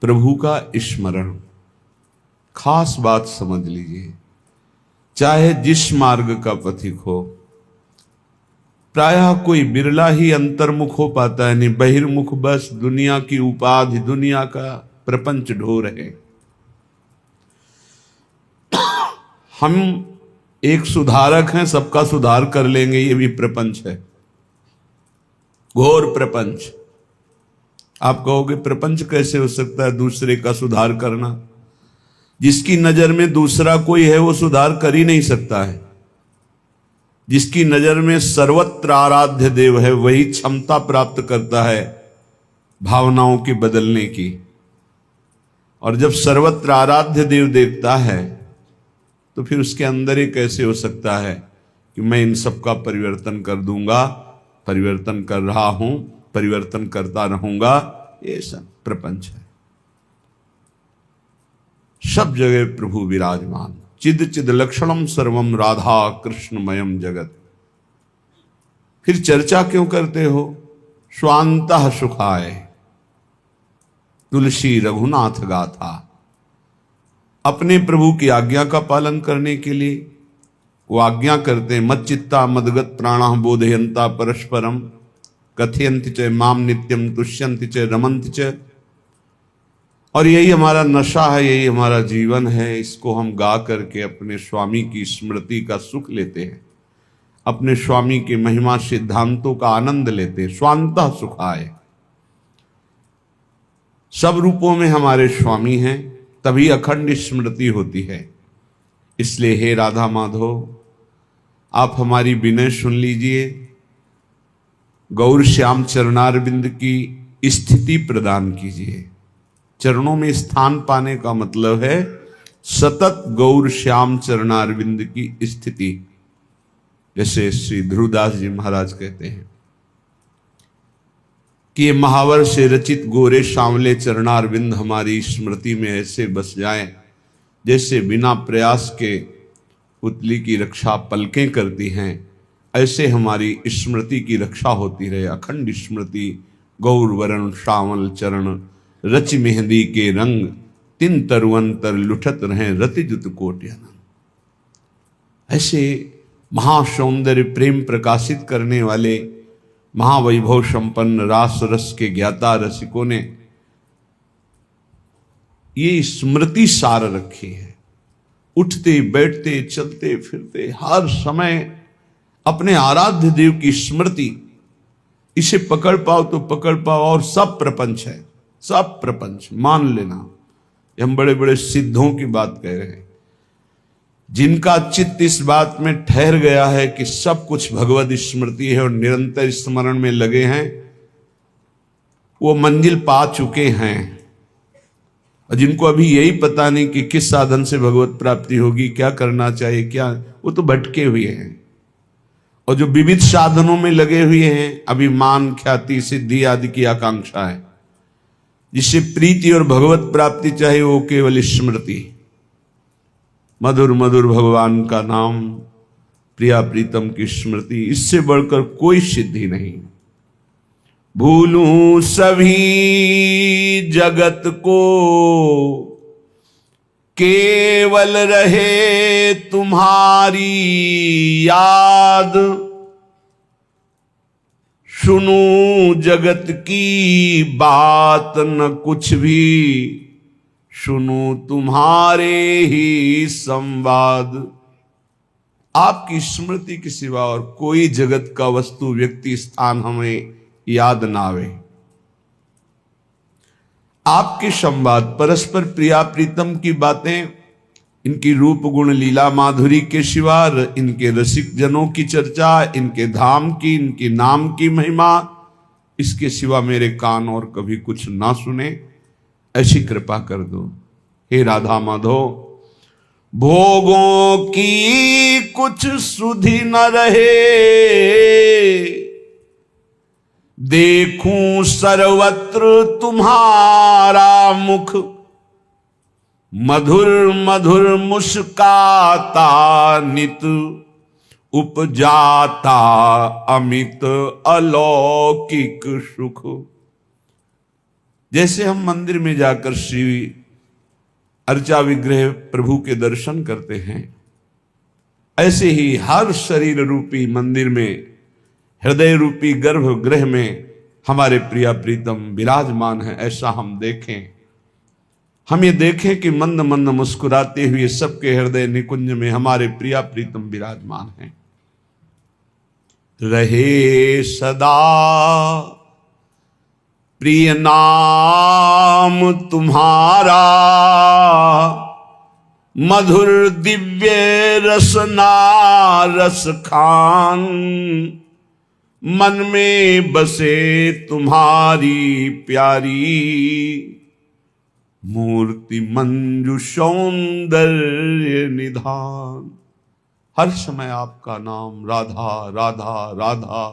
प्रभु का स्मरण। खास बात समझ लीजिए, चाहे जिस मार्ग का पथिक हो, प्रायः कोई बिरला ही अंतर्मुख हो पाता है, नहीं बहिर्मुख बस दुनिया की उपाधि, दुनिया का प्रपंच ढो रहे। हम एक सुधारक हैं, सबका सुधार कर लेंगे, ये भी प्रपंच है, घोर प्रपंच। आप कहोगे प्रपंच कैसे हो सकता है दूसरे का सुधार करना? जिसकी नजर में दूसरा कोई है वो सुधार कर ही नहीं सकता है। जिसकी नजर में सर्वत्र आराध्य देव है वही क्षमता प्राप्त करता है भावनाओं के बदलने की। और जब सर्वत्र आराध्य देव देखता है तो फिर उसके अंदर ही कैसे हो सकता है कि मैं इन सब का परिवर्तन कर दूंगा, परिवर्तन कर रहा हूं, परिवर्तन करता रहूंगा। ये सब प्रपंच है। सब जगह प्रभु विराजमान, चिद चिद लक्षणम सर्वम राधा कृष्णमयम जगत। फिर चर्चा क्यों करते हो? स्वांतः सुखाय तुलसी रघुनाथ गाथा। अपने प्रभु की आज्ञा का पालन करने के लिए वो आज्ञा करते हैं, मच्चित्ता मदगत प्राणा बोधयंता परस्परम कथयंति च माम नित्यम तुष्यंति च रमंति च। और यही हमारा नशा है, यही हमारा जीवन है। इसको हम गा करके अपने स्वामी की स्मृति का सुख लेते हैं, अपने स्वामी के महिमा सिद्धांतों का आनंद लेते हैं। स्वांतः सुखाय, सब रूपों में हमारे स्वामी हैं, तभी अखंड स्मृति होती है। इसलिए हे राधा माधव, आप हमारी विनय सुन लीजिए, गौर श्याम चरणारविंद की स्थिति प्रदान कीजिए। चरणों में स्थान पाने का मतलब है सतत गौर श्याम चरणारविंद की स्थिति। जैसे श्री ध्रुवदास जी महाराज कहते हैं कि ये महावर से रचित गोरे सांवले चरणारविंद हमारी स्मृति में ऐसे बस जाएं जैसे बिना प्रयास के पुतली की रक्षा पलकें करती हैं, ऐसे हमारी स्मृति की रक्षा होती रहे। अखंड स्मृति गौर वरण श्यामल चरण रच मेहंदी के रंग, तिन तरुअंतर लुठत रहे रतिजुत कोट्यन। ऐसे महासौंदर्य प्रेम प्रकाशित करने वाले महावैभव संपन्न रास रस के ज्ञाता रसिकों ने ये स्मृति सार रखी है। उठते बैठते चलते फिरते हर समय अपने आराध्य देव की स्मृति, इसे पकड़ पाओ तो पकड़ पाओ। और सब प्रपंच है, सब प्रपंच मान लेना। हम बड़े बड़े सिद्धों की बात कह रहे हैं, जिनका चित्त इस बात में ठहर गया है कि सब कुछ भगवत स्मृति है और निरंतर स्मरण में लगे हैं, वो मंजिल पा चुके हैं। और जिनको अभी यही पता नहीं कि किस साधन से भगवत प्राप्ति होगी, क्या करना चाहिए, क्या, वो तो भटके हुए हैं। और जो विविध साधनों में लगे हुए हैं, अभी मान ख्याति सिद्धि आदि की आकांक्षा है, जिससे प्रीति और भगवत प्राप्ति चाहिए, वो केवल स्मृति, मधुर मधुर भगवान का नाम, प्रिया प्रीतम की स्मृति, इससे बढ़कर कोई सिद्धि नहीं। भूलूं सभी जगत को केवल रहे तुम्हारी याद, सुनूं जगत की बात न कुछ भी, सुनूं तुम्हारे ही संवाद। आपकी स्मृति के सिवा और कोई जगत का वस्तु व्यक्ति स्थान हमें याद ना आवे। आपके संवाद, परस्पर प्रिया प्रीतम की बातें, इनकी रूप गुण लीला माधुरी के सिवा, इनके रसिक जनों की चर्चा, इनके धाम की, इनके नाम की महिमा, इसके सिवा मेरे कान और कभी कुछ ना सुने। ऐसी कृपा कर दो हे राधा माधव। भोगों की कुछ सुधि न रहे, देखूं सर्वत्र तुम्हारा मुख, मधुर मधुर मुस्काता नित, उपजाता अमित अलौकिक सुख। जैसे हम मंदिर में जाकर श्री अर्चा विग्रह प्रभु के दर्शन करते हैं, ऐसे ही हर शरीर रूपी मंदिर में, हृदय रूपी गर्भगृह में हमारे प्रिया प्रीतम विराजमान है। ऐसा हम देखें, हम ये देखें कि मंद मंद मुस्कुराते हुए सबके हृदय निकुंज में हमारे प्रिया प्रीतम विराजमान हैं। रहे सदा प्रिय नाम तुम्हारा, मधुर दिव्य रसना रस खान, मन में बसे तुम्हारी प्यारी, मूर्ति मंजू सौंदर्य निधान। हर समय आपका नाम राधा राधा राधा,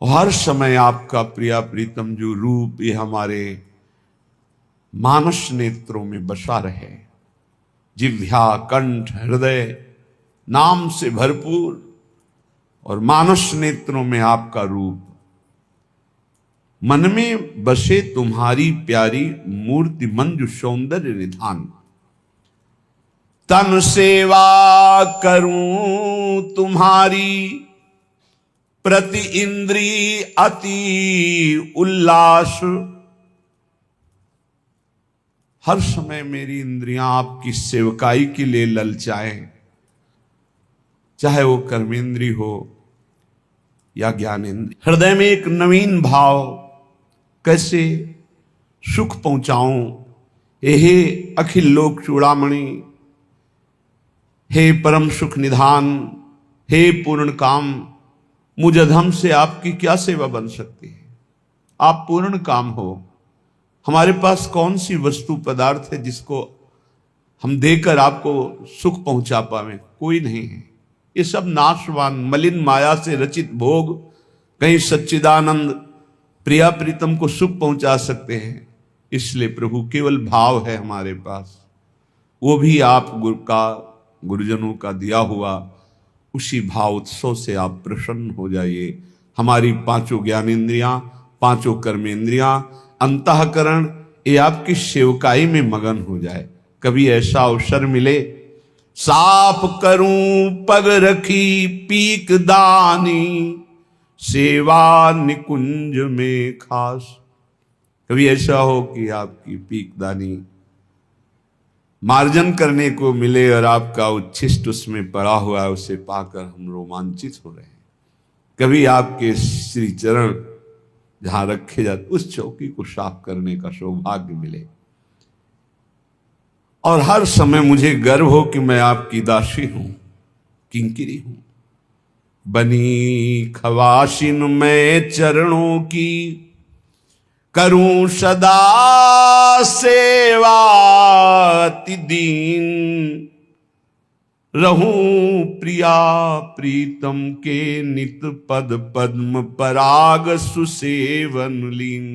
और हर समय आपका प्रिया प्रीतम जो रूप ये हमारे मानस नेत्रों में बसा रहे। जिह्वा कंठ हृदय नाम से भरपूर और मानस नेत्रों में आपका रूप, मन में बसे तुम्हारी प्यारी, मूर्ति मंजू सौंदर्य निधान। तन सेवा करूं तुम्हारी, प्रति इंद्री अति उल्लास। हर समय मेरी इंद्रियां आपकी सेवकाई के लिए ललचाएं, चाहे वो कर्मेंद्री हो या ज्ञानेंद्री। हृदय में एक नवीन भाव, कैसे सुख पहुंचाऊं। हे अखिल लोक चूड़ामणि, हे परम सुख निधान, हे पूर्ण काम, मुझ अधम से आपकी क्या सेवा बन सकती है। आप पूर्ण काम हो। हमारे पास कौन सी वस्तु पदार्थ है जिसको हम देकर आपको सुख पहुंचा पावे? कोई नहीं है। ये सब नाशवान मलिन माया से रचित भोग कहीं सच्चिदानंद प्रिया प्रीतम को सुख पहुंचा सकते हैं। इसलिए प्रभु केवल भाव है हमारे पास, वो भी आप गुरुजनों का दिया हुआ। उसी भाव उत्सव से आप प्रसन्न हो जाइए। हमारी पांचों ज्ञानेंद्रियां, पांचों कर्मेंद्रियां, अंतःकरण ये आपकी सेवकाई में मगन हो जाए। कभी ऐसा अवसर मिले, साफ करूं पग रखी पीक दानी, सेवा निकुंज में खास। कभी ऐसा हो कि आपकी पीक दानी मार्जन करने को मिले और आपका उच्छिष्ट उसमें पड़ा हुआ है, उसे पाकर हम रोमांचित हो रहे हैं। कभी आपके श्री चरण जहां रखे जाते उस चौकी को साफ करने का सौभाग्य मिले। और हर समय मुझे गर्व हो कि मैं आपकी दासी हूं, किंकिरी हूं। बनी खवाशिन मैं चरणों की, करूं सदा सेवा अति दीन। रहूं प्रिया प्रीतम के नित पद पद्म पराग सुसेवन लीन।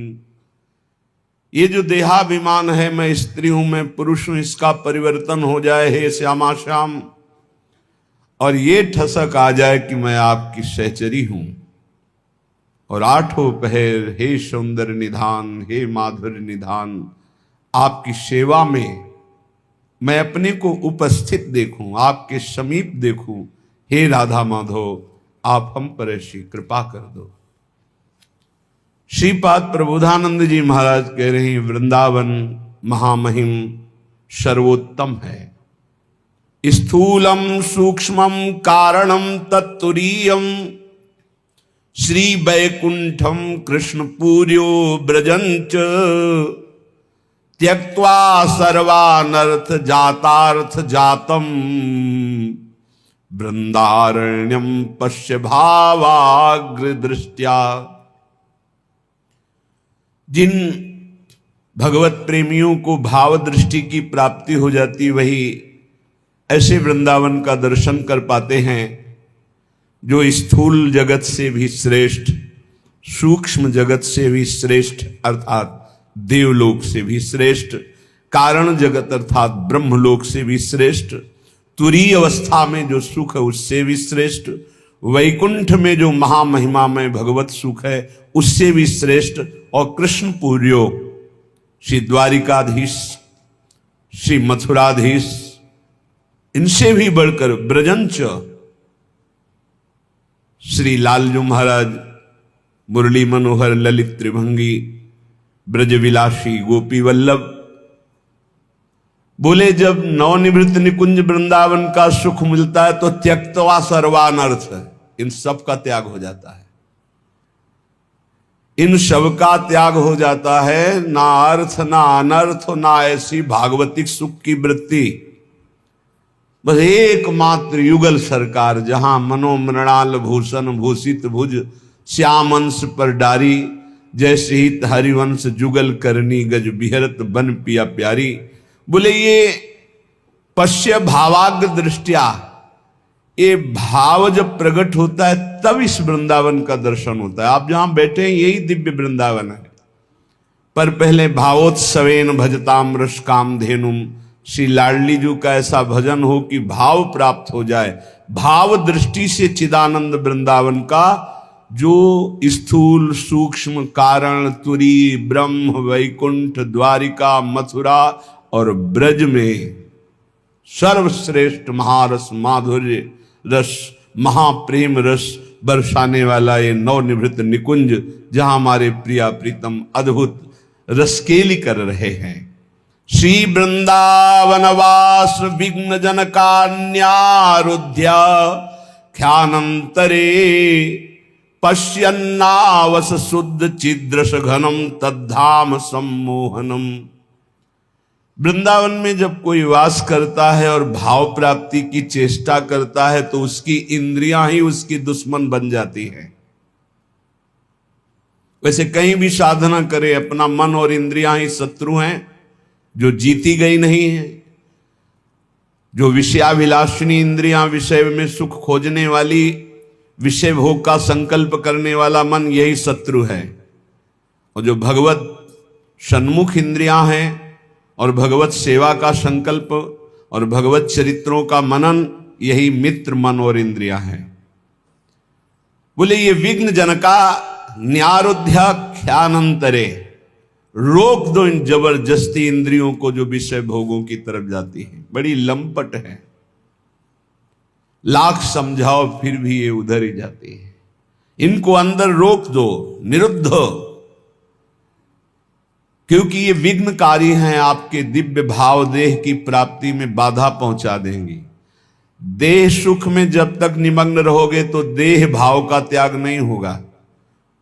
ये जो देहाभिमान है, मैं स्त्री हूं, मैं पुरुष हूं, इसका परिवर्तन हो जाए हे श्यामा श्याम। और ये ठसक आ जाए कि मैं आपकी सहचरी हूं। और आठों पहर हे सौंदर्य निधान, हे माधुर्य निधान, आपकी सेवा में मैं अपने को उपस्थित देखूं, आपके समीप देखूं। हे राधा माधव, आप हम पर ऐसी कृपा कर दो। श्रीपाद प्रबोधानंद जी महाराज कह रहे हैं, वृंदावन महामहिम सर्वोत्तम है। स्थूलम सूक्ष्मम कारणम तत्तुरीयम, श्री वैकुंठम कृष्ण पूर्यो ब्रजंच। त्यक्त्वा सर्वानर्थ जातार्थ जातम, वृंदारण्यम पश्य भावाग्र दृष्टया। जिन भगवत प्रेमियों को भाव दृष्टि की प्राप्ति हो जाती, वही ऐसे वृंदावन का दर्शन कर पाते हैं जो स्थूल जगत से भी श्रेष्ठ, सूक्ष्म जगत से भी श्रेष्ठ अर्थात देवलोक से भी श्रेष्ठ, कारण जगत अर्थात ब्रह्मलोक से भी श्रेष्ठ, तुरीय अवस्था में जो सुख है उससे भी श्रेष्ठ, वैकुंठ में जो महामहिमा में भगवत सुख है उससे भी श्रेष्ठ, और कृष्ण पूर्यो श्री द्वारिकाधीश, श्री मथुराधीश, इनसे भी बढ़कर ब्रजंच श्री लालजू महाराज, मुरली मनोहर ललित त्रिभंगी, ब्रजविलासी गोपी वल्लभ। बोले जब नवनिवृत्त निकुंज वृंदावन का सुख मिलता है तो त्यक्तवा सर्वानर्थ, इन सब का त्याग हो जाता है, इन सब का त्याग हो जाता है। ना अर्थ ना अनर्थ ना ऐसी भागवतिक सुख की वृत्ति, बस एकमात्र युगल सरकार, जहां मनोमृणाल भूषण भूषित भुज श्यामंश पर डारी, जैसे ही हरिवंश जुगल करनी गज बिहरत बन पिया प्यारी। बोले ये पश्य भावाग्र दृष्टिया, ये भाव जब प्रकट होता है तब इस वृंदावन का दर्शन होता है। आप जहां बैठे हैं यही दिव्य वृंदावन है, पर पहले भावोत्सवेन भजताम रस काम धेनुम, श्री लाडली जी का ऐसा भजन हो कि भाव प्राप्त हो जाए। भाव दृष्टि से चिदानंद वृंदावन का जो स्थूल सूक्ष्म कारण तुरी ब्रह्म वैकुंठ द्वारिका मथुरा और ब्रज में सर्वश्रेष्ठ महारस माधुर्य रस महाप्रेम रस बरसाने वाला ये नवनिवृत्त निकुंज, जहां हमारे प्रिया प्रीतम अद्भुत रसकेली कर रहे हैं। श्री वृंदावनवास विघ्न जनकान्यारुध्य ख्यानंतरे पश्यन्नावस शुद्ध चिद्रस घनम तद्धाम सम्मोहनम। वृंदावन में जब कोई वास करता है और भाव प्राप्ति की चेष्टा करता है तो उसकी इंद्रियां ही उसकी दुश्मन बन जाती हैं। वैसे कहीं भी साधना करे, अपना मन और इंद्रियां ही शत्रु हैं, जो जीती गई नहीं है। जो विषयाभिलाषिनी इंद्रियां, विषय में सुख खोजने वाली, विषय भोग का संकल्प करने वाला मन, यही शत्रु है। और जो भगवत सन्मुख इंद्रियां हैं और भगवत सेवा का संकल्प और भगवत चरित्रों का मनन, यही मित्र मन और इंद्रियां हैं। बोले ये विघ्न जनका न्यारुध्या ख्यानंतरे, रोक दो इन जबरदस्ती इंद्रियों को जो विषय भोगों की तरफ जाती है। बड़ी लंपट है, लाख समझाओ फिर भी ये उधर ही जाती है। इनको अंदर रोक दो, निरुद्ध, क्योंकि ये विघ्नकारी हैं, आपके दिव्य भाव देह की प्राप्ति में बाधा पहुंचा देंगी। देह सुख में जब तक निमग्न रहोगे तो देह भाव का त्याग नहीं होगा,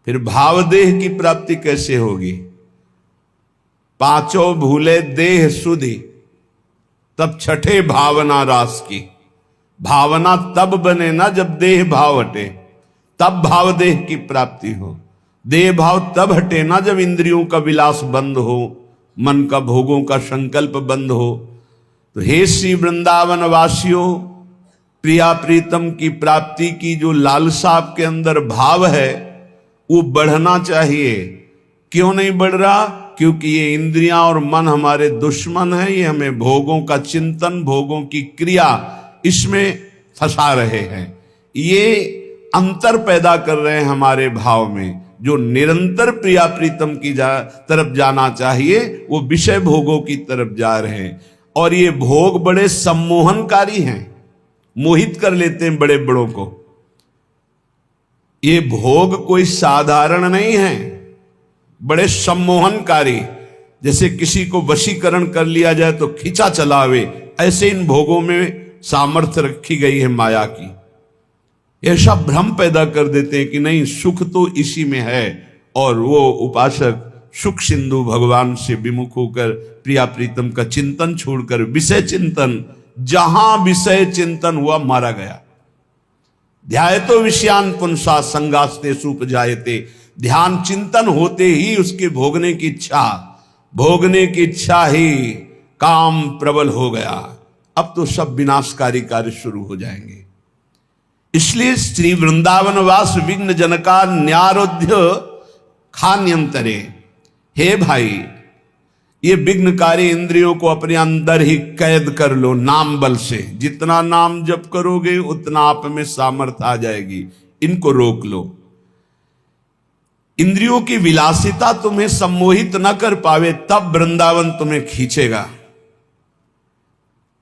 फिर भाव देह की प्राप्ति कैसे होगी। पांचों भूले देह सुधि, तब छठे भावना रास की। भावना तब बने ना जब देह भाव हटे, तब भाव देह की प्राप्ति हो। देह भाव तब हटे ना जब इंद्रियों का विलास बंद हो, मन का भोगों का संकल्प बंद हो। तो हे श्री वृंदावन वासियों, प्रिया प्रीतम की प्राप्ति की जो लालसा आपके अंदर भाव है वो बढ़ना चाहिए। क्यों नहीं बढ़ रहा? क्योंकि ये इंद्रियां और मन हमारे दुश्मन हैं, ये हमें भोगों का चिंतन, भोगों की क्रिया, इसमें फंसा रहे हैं। ये अंतर पैदा कर रहे हैं हमारे भाव में। जो निरंतर प्रिया प्रीतम की तरफ जाना चाहिए वो विषय भोगों की तरफ जा रहे हैं। और ये भोग बड़े सम्मोहनकारी हैं, मोहित कर लेते हैं बड़े बड़ों को। ये भोग कोई साधारण नहीं है, बड़े सम्मोहनकारी। जैसे किसी को वशीकरण कर लिया जाए तो खींचा चलावे, ऐसे इन भोगों में सामर्थ्य रखी गई है माया की। ऐसा भ्रम पैदा कर देते हैं कि नहीं, सुख तो इसी में है। और वो उपासक सुख सिंधु भगवान से विमुख होकर प्रिया प्रीतम का चिंतन छोड़कर विषय चिंतन, जहां विषय चिंतन हुआ मारा गया। ध्यायतो विषयान पुंसा संगास्ते सुपजायते, ध्यान चिंतन होते ही उसके भोगने की इच्छा ही काम प्रबल हो गया। अब तो सब विनाशकारी कार्य शुरू हो जाएंगे। इसलिए श्री वृंदावन वास विघ्न जनका न्यारोध्य खान्यंतरे, हे भाई, ये विघ्नकारी इंद्रियों को अपने अंदर ही कैद कर लो नाम बल से। जितना नाम जप करोगे उतना आप में सामर्थ्य आ जाएगी। इनको रोक लो। इंद्रियों की विलासिता तुम्हें सम्मोहित न कर पावे, तब वृंदावन तुम्हें खींचेगा।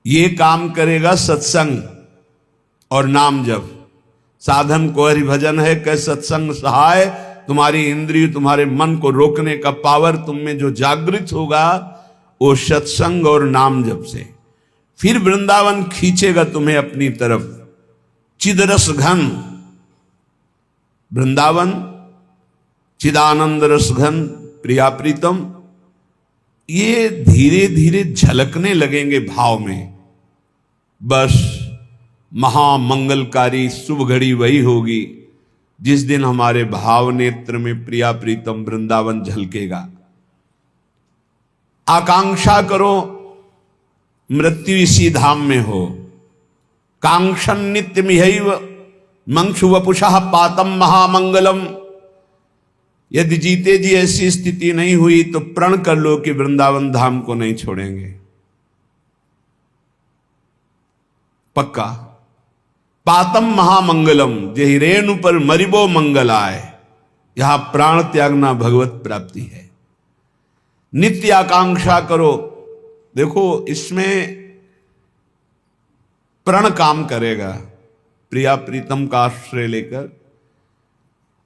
ये काम करेगा सत्संग और नाम जप। साधन को हरिभजन है कै सत्संग सहाय। तुम्हारी इंद्रिय तुम्हारे मन को रोकने का पावर तुम में जो जागृत होगा वो सत्संग और नाम जप से। फिर वृंदावन खींचेगा तुम्हें अपनी तरफ। चिदरस घन वृंदावन, चिदानंद रस घन प्रिया प्रीतम, ये धीरे धीरे झलकने लगेंगे भाव में। बस महामंगलकारी शुभ घड़ी वही होगी जिस दिन हमारे भाव नेत्र में प्रिया प्रीतम वृंदावन झलकेगा। आकांक्षा करो मृत्यु इसी धाम में हो। कांक्षन नित्य मिहैव मंक्षु वपुषः पातम महामंगलम। यदि जीते जी ऐसी स्थिति नहीं हुई तो प्रण कर लो कि वृंदावन धाम को नहीं छोड़ेंगे। पक्का। पातम महामंगलम, जही रेणु पर मरिबो मंगल आए। यहां प्राण त्यागना भगवत प्राप्ति है। नित्य आकांक्षा करो। देखो इसमें प्रण काम करेगा प्रिया प्रीतम का आश्रय लेकर।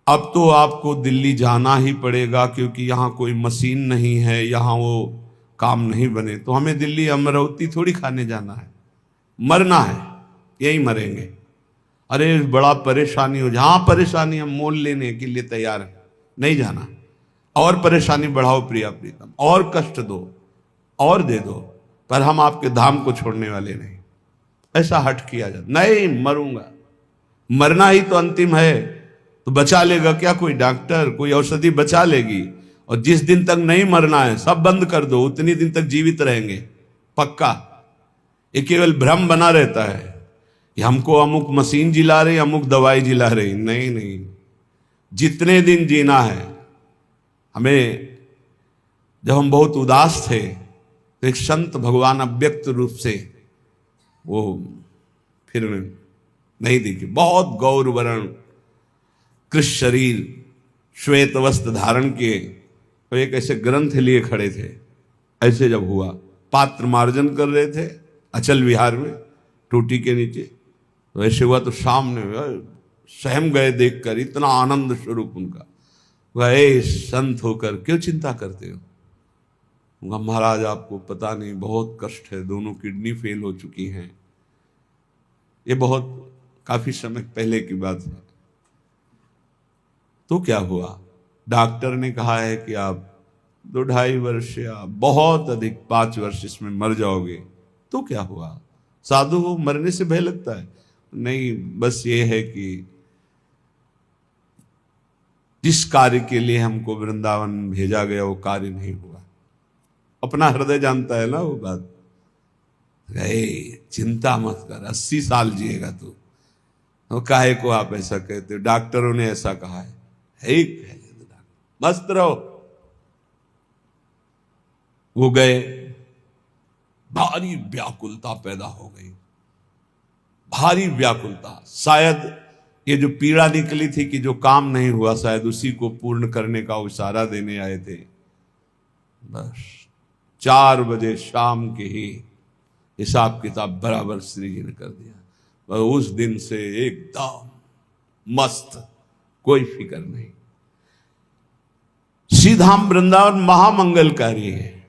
अब तो आपको दिल्ली जाना ही पड़ेगा क्योंकि यहां कोई मशीन नहीं है, यहां वो काम नहीं बने। तो हमें दिल्ली अमरावती थोड़ी खाने जाना है, मरना है, यही मरेंगे। अरे बड़ा परेशानी हो, जहां परेशानी हम मोल लेने के लिए तैयार है, नहीं जाना। और परेशानी बढ़ाओ प्रिया प्रीतम, और कष्ट दो और दे दो, पर हम आपके धाम को छोड़ने वाले नहीं। ऐसा हट किया जाए, नहीं मरूंगा। मरना ही तो अंतिम है, तो बचा लेगा क्या कोई डॉक्टर, कोई औषधि बचा लेगी? और जिस दिन तक नहीं मरना है सब बंद कर दो, उतनी दिन तक जीवित रहेंगे पक्का। ये केवल भ्रम बना रहता है कि हमको अमुक मशीन जिला रही, अमुक दवाई जिला रही। नहीं नहीं, जितने दिन जीना है। हमें जब हम बहुत उदास थे तो एक संत भगवान अव्यक्त रूप से वो फिर नहीं दिखे, बहुत गौर वर्ण कृष्ण शरीर श्वेत वस्त्र धारण किए, तो एक ऐसे ग्रंथ लिए खड़े थे। ऐसे जब हुआ, पात्र मार्जन कर रहे थे अचल विहार में टूटी के नीचे, तो ऐसे हुआ तो सामने सहम गए देखकर, इतना आनंद स्वरूप उनका। वह संत होकर क्यों चिंता करते हो? महाराज आपको पता नहीं बहुत कष्ट है, दोनों किडनी फेल हो चुकी हैं। ये बहुत काफी समय पहले की बात है। तो क्या हुआ? डॉक्टर ने कहा है कि आप 2-2.5 वर्ष या बहुत अधिक 5 वर्ष इसमें मर जाओगे। तो क्या हुआ? साधु हो, मरने से भय लगता है? नहीं, बस ये है कि जिस कार्य के लिए हमको वृंदावन भेजा गया वो कार्य नहीं हुआ। अपना हृदय जानता है ना वो बात। चिंता मत कर, 80 साल जिएगा तू। तो काहे को आप ऐसा कहते हो? डॉक्टरों ने ऐसा कहा है। मस्त रहो। वो गए, भारी व्याकुलता पैदा हो गई, भारी व्याकुलता। शायद ये जो पीड़ा निकली थी कि जो काम नहीं हुआ, शायद उसी को पूर्ण करने का इशारा देने आए थे। बस 4 बजे शाम के ही हिसाब किताब बराबर श्री जी ने कर दिया। उस दिन से एकदम मस्त, कोई फिक्र नहीं। श्रीधाम वृंदावन महामंगलकारी है।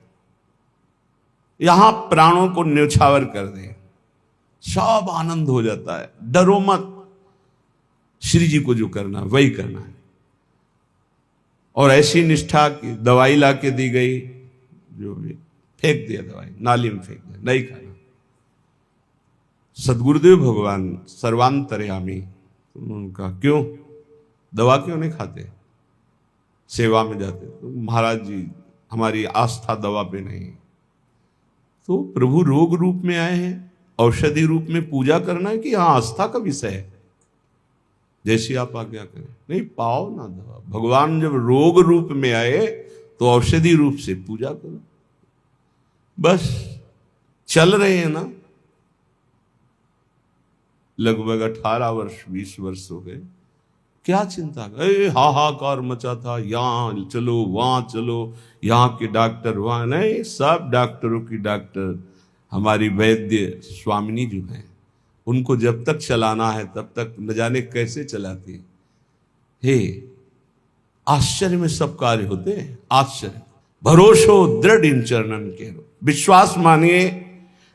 यहां प्राणों को न्यौछावर कर दे, सब आनंद हो जाता है। डरो मत, श्री जी को जो करना वही करना है। और ऐसी निष्ठा की दवाई लाके दी गई, जो भी फेंक दिया, दवाई नाली में फेंक दिया, नहीं खाना। सदगुरुदेव भगवान सर्वांतर्यामी, उनका क्यों दवा क्यों नहीं खाते, सेवा में जाते? तो महाराज जी हमारी आस्था दवा पे नहीं। तो प्रभु रोग रूप में आए हैं, औषधि रूप में पूजा करना है कि हाँ आस्था का विषय है, जैसी आप आज्ञा करें। नहीं, पाओ ना दवा। भगवान जब रोग रूप में आए तो औषधि रूप से पूजा करो। बस चल रहे हैं ना, लगभग 18 वर्ष 20 वर्ष हो गए, क्या चिंता कर, हाहाकार मचा था, यहां चलो वहां चलो, यहाँ के डॉक्टर वहां नहीं, सब डॉक्टरों की डॉक्टर हमारी वैद्य स्वामिनी जो है, उनको जब तक चलाना है तब तक न जाने कैसे चलाती है। हे आश्चर्य में सब कार्य होते हैं, आश्चर्य। भरोसो दृढ़ इन चरणन के, विश्वास मानिए,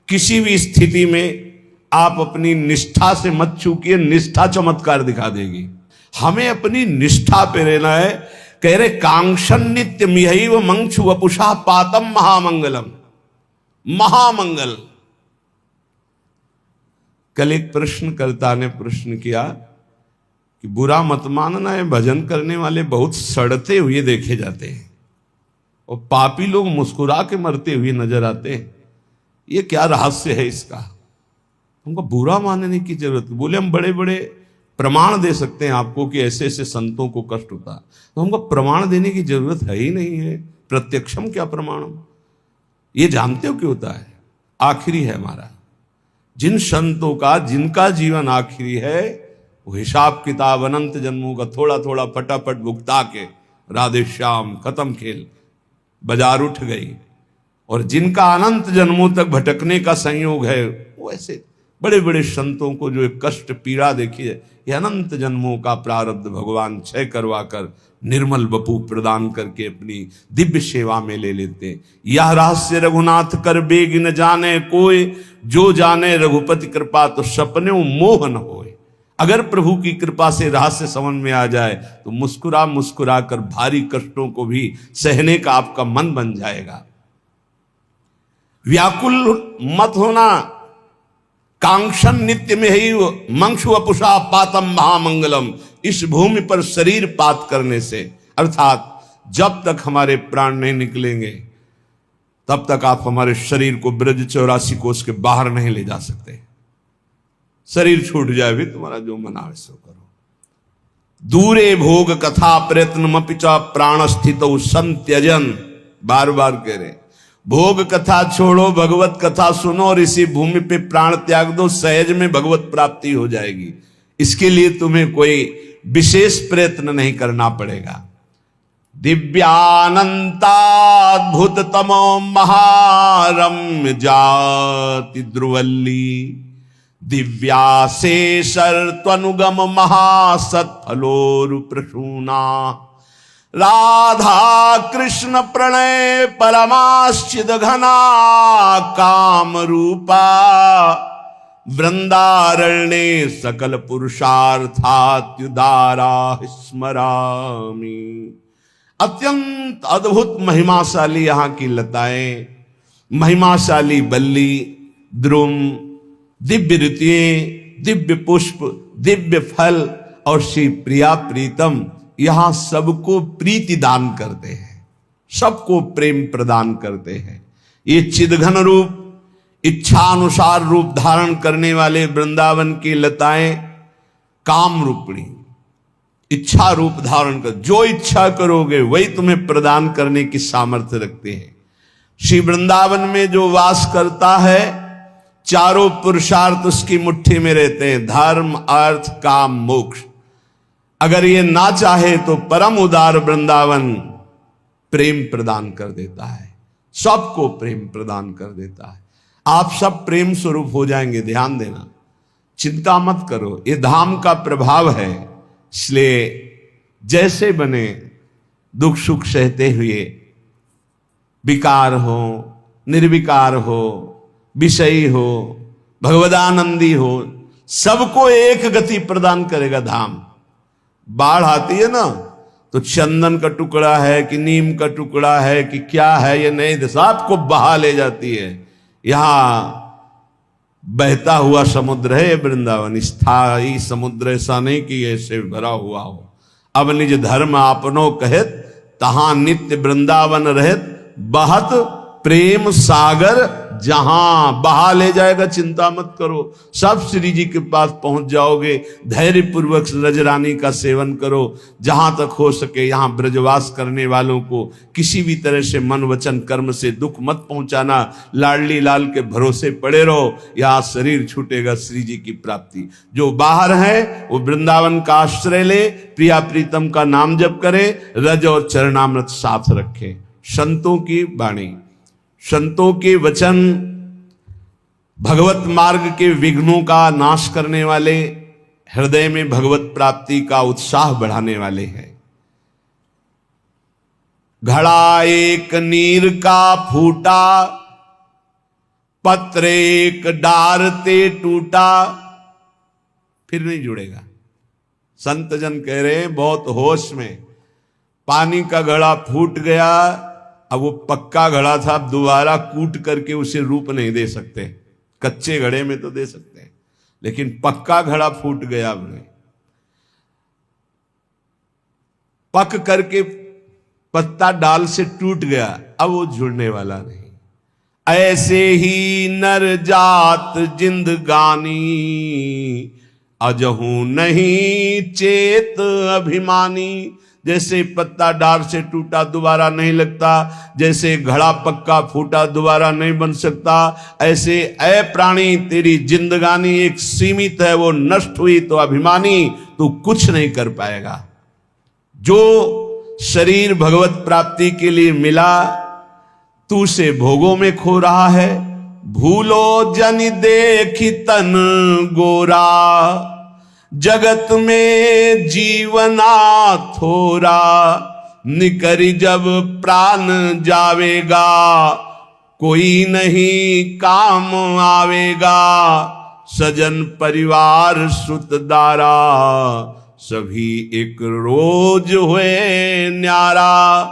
किसी भी स्थिति में आप अपनी निष्ठा से मत चूकिए, निष्ठा चमत्कार दिखा देगी। हमें अपनी निष्ठा पे रहना है। कह रहे कांक्षन नित्य मिहैव मंक्षु वपुषा पातम महामंगलम, महामंगल। कल एक प्रश्नकर्ता ने प्रश्न किया कि बुरा मत मानना है, भजन करने वाले बहुत सड़ते हुए देखे जाते हैं और पापी लोग मुस्कुरा के मरते हुए नजर आते हैं, ये क्या रहस्य है इसका? हमको बुरा मानने की जरूरत। बोले हम बड़े बड़े प्रमाण दे सकते हैं आपको कि ऐसे ऐसे संतों को कष्ट होता, तो हमको प्रमाण देने की जरूरत है ही नहीं है। प्रत्यक्षम क्या प्रमाणम, ये जानते हो क्यों होता है? आखिरी है हमारा। जिन संतों का, जिनका जीवन आखिरी है, वो हिसाब किताब अनंत जन्मों का थोड़ा थोड़ा फटाफट भुगता के राधे श्याम खत्म खेल, बाजार उठ गई। और जिनका अनंत जन्मों तक भटकने का संयोग है, वो ऐसे बड़े बड़े संतों को जो एक कष्ट पीड़ा देखी है, ये अनंत जन्मों का प्रारब्ध भगवान क्षय करवा कर निर्मल बपू प्रदान करके अपनी दिव्य सेवा में ले लेते हैं। यह रहस्य रघुनाथ कर बेग न जाने कोई, जो जाने रघुपति कृपा तो सपने मोह न होए। अगर प्रभु की कृपा से रहस्य समझ में आ जाए तो मुस्कुरा मुस्कुरा कर भारी कष्टों को भी सहने का आपका मन बन जाएगा। व्याकुल मत होना। कांक्षन नित्य में ही मंक्षु वपुषा पातम महामंगलम। इस भूमि पर शरीर पात करने से, अर्थात जब तक हमारे प्राण नहीं निकलेंगे तब तक आप हमारे शरीर को ब्रज 84 कोष के बाहर नहीं ले जा सकते। शरीर छूट जाए भी तुम्हारा जो मन आवे सो करो। दूरे भोग कथा प्रयत्न मपिचा प्राण स्थित संत्यजन। बार बार कह रहे, भोग कथा छोड़ो, भगवत कथा सुनो और इसी भूमि पे प्राण त्याग दो, सहज में भगवत प्राप्ति हो जाएगी। इसके लिए तुम्हें कोई विशेष प्रयत्न नहीं करना पड़ेगा। दिव्यानंताद्भुत तमो महारम्य जाति ध्रुवल्ली, दिव्याशेषर त्वनुगम महासत्फलोरुप्रसूना। राधा कृष्ण प्रणय परमाश्चिद घना काम रूपा। वृंदारण्ये सकल पुरुषार्थात्युदारा स्मरामि। अत्यंत अद्भुत महिमाशाली यहाँ की लताएं, महिमाशाली बल्ली, द्रुम, दिव्य ऋतुएं, दिव्य पुष्प, दिव्य फल और श्री प्रिया प्रीतम यहां सबको प्रीति दान करते हैं, सबको प्रेम प्रदान करते हैं। ये चिदघन रूप, इच्छानुसार रूप धारण करने वाले वृंदावन की लताएं काम रूपणी, इच्छा रूप धारण कर, जो इच्छा करोगे वही तुम्हें प्रदान करने की सामर्थ्य रखते हैं। श्री वृंदावन में जो वास करता है, चारों पुरुषार्थ उसकी मुट्ठी में रहते हैं, धर्म अर्थ काम मोक्ष। अगर ये ना चाहे तो परम उदार वृंदावन प्रेम प्रदान कर देता है, सबको प्रेम प्रदान कर देता है। आप सब प्रेम स्वरूप हो जाएंगे, ध्यान देना, चिंता मत करो, ये धाम का प्रभाव है। इसलिए जैसे बने दुख सुख सहते हुए, विकार हो निर्विकार हो, विषयी हो भगवदानंदी हो, सबको एक गति प्रदान करेगा धाम। बाढ़ आती है ना तो चंदन का टुकड़ा है कि नीम का टुकड़ा है कि क्या है, ये नहीं, सबको बहा ले जाती है। यहां बहता हुआ समुद्र है वृंदावन, स्थायी समुद्र, ऐसा नहीं कि ऐसे भरा हुआ हो। अब निज धर्म आपनो कहत, तहां नित्य वृंदावन रहत, बहत प्रेम सागर जहां बहा ले जाएगा, चिंता मत करो, सब श्री जी के पास पहुंच जाओगे। धैर्य पूर्वक रजरानी का सेवन करो। जहां तक हो सके यहां ब्रजवास करने वालों को किसी भी तरह से मन वचन कर्म से दुख मत पहुंचाना। लाडली लाल के भरोसे पड़े रहो, या शरीर छूटेगा श्री जी की प्राप्ति। जो बाहर है वो वृंदावन का आश्रय ले, प्रिया प्रीतम का नाम जप करे, रज और चरणामृत साथ रखे। संतों की वाणी, संतों के वचन भगवत मार्ग के विघ्नों का नाश करने वाले, हृदय में भगवत प्राप्ति का उत्साह बढ़ाने वाले हैं। घड़ा एक नीर का फूटा, पत्र एक डार ते टूटा, फिर नहीं जुड़ेगा। संत जन कह रहे हैं बहुत होश में, पानी का घड़ा फूट गया, अब वो पक्का घड़ा था, अब दोबारा कूट करके उसे रूप नहीं दे सकते। कच्चे घड़े में तो दे सकते हैं, लेकिन पक्का घड़ा फूट गया। अब नहीं, पक करके पत्ता डाल से टूट गया, अब वो जुड़ने वाला नहीं। ऐसे ही नर जात जिंदगानी, अजहू नहीं चेत अभिमानी। जैसे पत्ता डाल से टूटा दोबारा नहीं लगता, जैसे घड़ा पक्का फूटा दोबारा नहीं बन सकता, ऐसे ऐ प्राणी तेरी जिंदगानी एक सीमित है, वो नष्ट हुई तो अभिमानी तू कुछ नहीं कर पाएगा। जो शरीर भगवत प्राप्ति के लिए मिला तू उसे भोगों में खो रहा है। भूलो जन देखी तन गोरा, जगत में जीवना थोरा। निकरी जब प्राण जावेगा, कोई नहीं काम आवेगा। सजन परिवार सुतदारा, सभी एक रोज हुए न्यारा।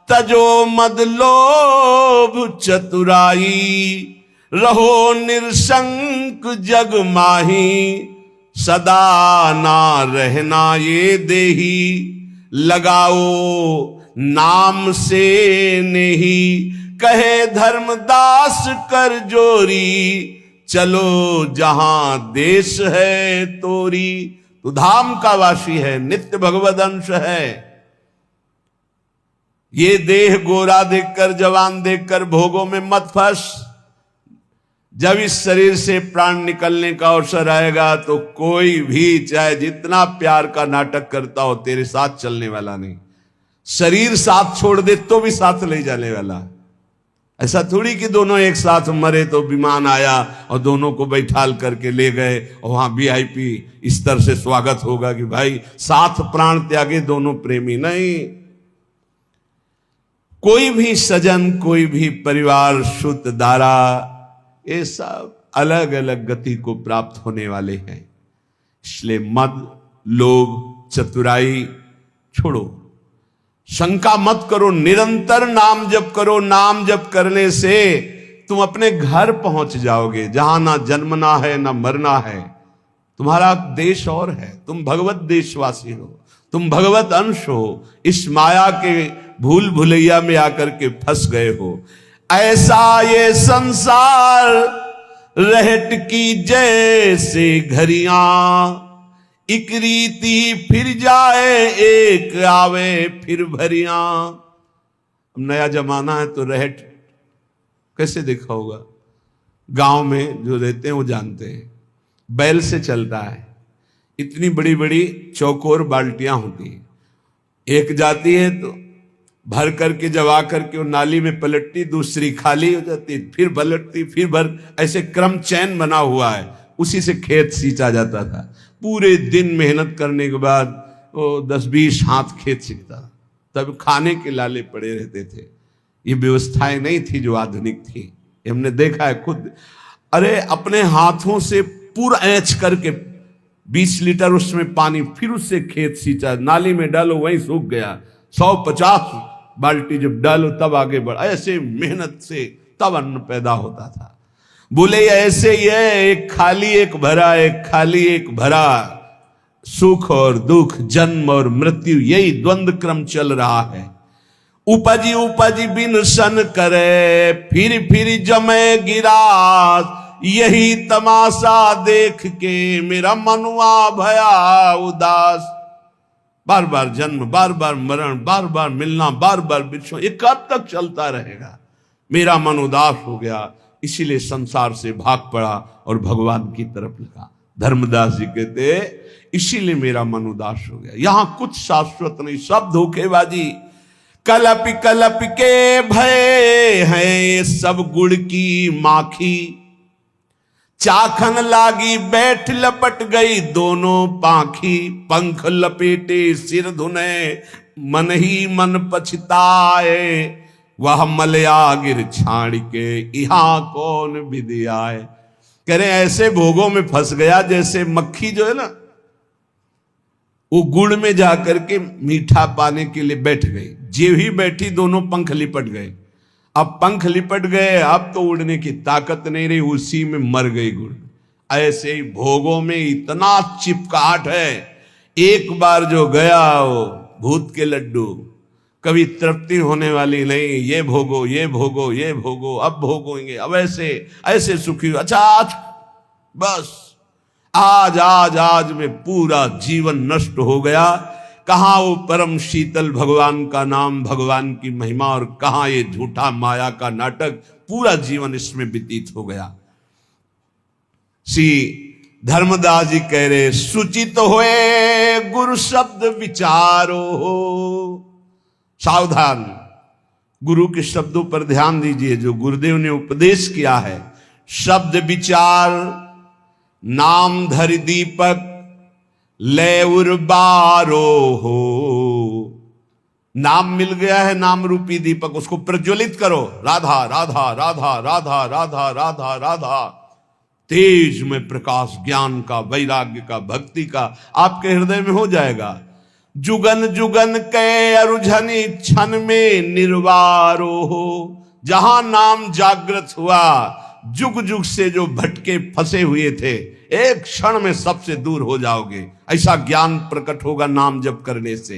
तजो मद लोभ चतुराई, रहो निरशंक जग माही। सदा ना रहना ये देही, लगाओ नाम से नहीं। कहे धर्मदास कर जोरी, चलो जहां देश है तोरी। तू धाम का वासी है, नित्य भगवद अंश है। ये देह गोरा देखकर, जवान देखकर भोगों में मत फंस। जब इस शरीर से प्राण निकलने का अवसर आएगा तो कोई भी चाहे जितना प्यार का नाटक करता हो, तेरे साथ चलने वाला नहीं। शरीर साथ छोड़ दे तो भी साथ ले जाने वाला। ऐसा थोड़ी कि दोनों एक साथ मरे तो विमान आया और दोनों को बैठाल करके ले गए और वहां VIP स्तर से स्वागत होगा कि भाई साथ प्राण त्यागे दोनों प्रेमी। नहीं, कोई भी सजन, कोई भी परिवार, शुद्ध दारा, ये सब अलग अलग गति को प्राप्त होने वाले हैं। इसलिए मद, लोभ, चतुराई छोड़ो, शंका मत करो, निरंतर नाम जप करो। नाम जप करने से तुम अपने घर पहुंच जाओगे, जहां ना जन्मना है ना मरना है। तुम्हारा देश और है, तुम भगवत देशवासी हो, तुम भगवत अंश हो। इस माया के भूल भुलैया में आकर के फंस गए हो। ऐसा ये संसार रहट की जैसे घड़ियां, एक रीति फिर जाए एक आवे फिर भरियां। नया जमाना है तो रहट कैसे देखा होगा, गांव में जो रहते हैं वो जानते हैं। बैल से चलता है, इतनी बड़ी बड़ी चौकोर बाल्टियां होती हैं, एक जाती है तो भर करके जब आ करके वो नाली में पलटती, दूसरी खाली हो जाती, फिर पलटती, फिर भर, ऐसे क्रम चैन बना हुआ है। उसी से खेत सींचा जाता था। पूरे दिन मेहनत करने के बाद वो 10-20 हाथ खेत सींचता, तब खाने के लाले पड़े रहते थे। ये व्यवस्थाएं नहीं थी जो आधुनिक थी, हमने देखा है खुद। अरे अपने हाथों से पूरा ऐंच करके 20 लीटर उसमें पानी, फिर उससे खेत सींचा, नाली में डालो वहीं सूख गया। 150 बाल्टी जब डालो तब आगे बढ़, ऐसे मेहनत से तब अन्न पैदा होता था। बोले ऐसे ही है, एक खाली एक भरा, एक खाली एक भरा। सुख और दुख, जन्म और मृत्यु, यही द्वंद्व क्रम चल रहा है। उपजी उपजी बिन सन करे, फिर जमे गिरास, यही तमाशा देख के मेरा मनुआ भया उदास। बार बार जन्म, बार बार मरण, बार बार मिलना, बार बार बिछड़ना, ये कब तक चलता रहेगा? मेरा मन उदास हो गया, इसीलिए संसार से भाग पड़ा और भगवान की तरफ लगा। धर्मदास जी कहते इसीलिए मेरा मन उदास हो गया। यहां कुछ शाश्वत नहीं, सब धोखेबाजी। कलप कलप के भय हैं सब गुड़ की माखी, चाखन लागी बैठ लपट गई दोनों पाखी, पंख लपेटे सिर धुने मन ही मन पछताए, वह मलया गिर छाड़ के यहां कौन विधि आए। कह रहे ऐसे भोगों में फंस गया जैसे मक्खी जो है ना, वो गुड़ में जाकर के मीठा पाने के लिए बैठ गई, जे ही बैठी दोनों पंख लिपट गए। अब पंख लिपट गए, अब तो उड़ने की ताकत नहीं रही, उसी में मर गई गुड़। ऐसे ही भोगों में इतना चिपकाहट है, एक बार जो गया वो भूत के लड्डू, कभी तृप्ति होने वाली नहीं। ये भोगो, ये भोगो, ये भोगो, अब भोगोगे, अब ऐसे ऐसे सुखी। अच्छा आज बस आज आज आज में पूरा जीवन नष्ट हो गया। कहां वो परम शीतल भगवान का नाम, भगवान की महिमा, और कहां ये झूठा माया का नाटक। पूरा जीवन इसमें व्यतीत हो गया। श्री धर्मदास जी कह रहे सुचित होए गुरु शब्द विचारो हो। सावधान, गुरु के शब्दों पर ध्यान दीजिए जो गुरुदेव ने उपदेश किया है। शब्द विचार, नाम धरि दीपक ले उर्बारो हो। नाम मिल गया है, नाम रूपी दीपक, उसको प्रज्वलित करो। राधा राधा राधा राधा राधा राधा राधा, तेज में प्रकाश ज्ञान का, वैराग्य का, भक्ति का आपके हृदय में हो जाएगा। जुगन जुगन के अरुझनी क्षण में निर्वारो हो। जहां नाम जागृत हुआ, जुग जुग से जो भटके फंसे हुए थे, एक क्षण में सबसे दूर हो जाओगे। ऐसा ज्ञान प्रकट होगा नाम जप करने से।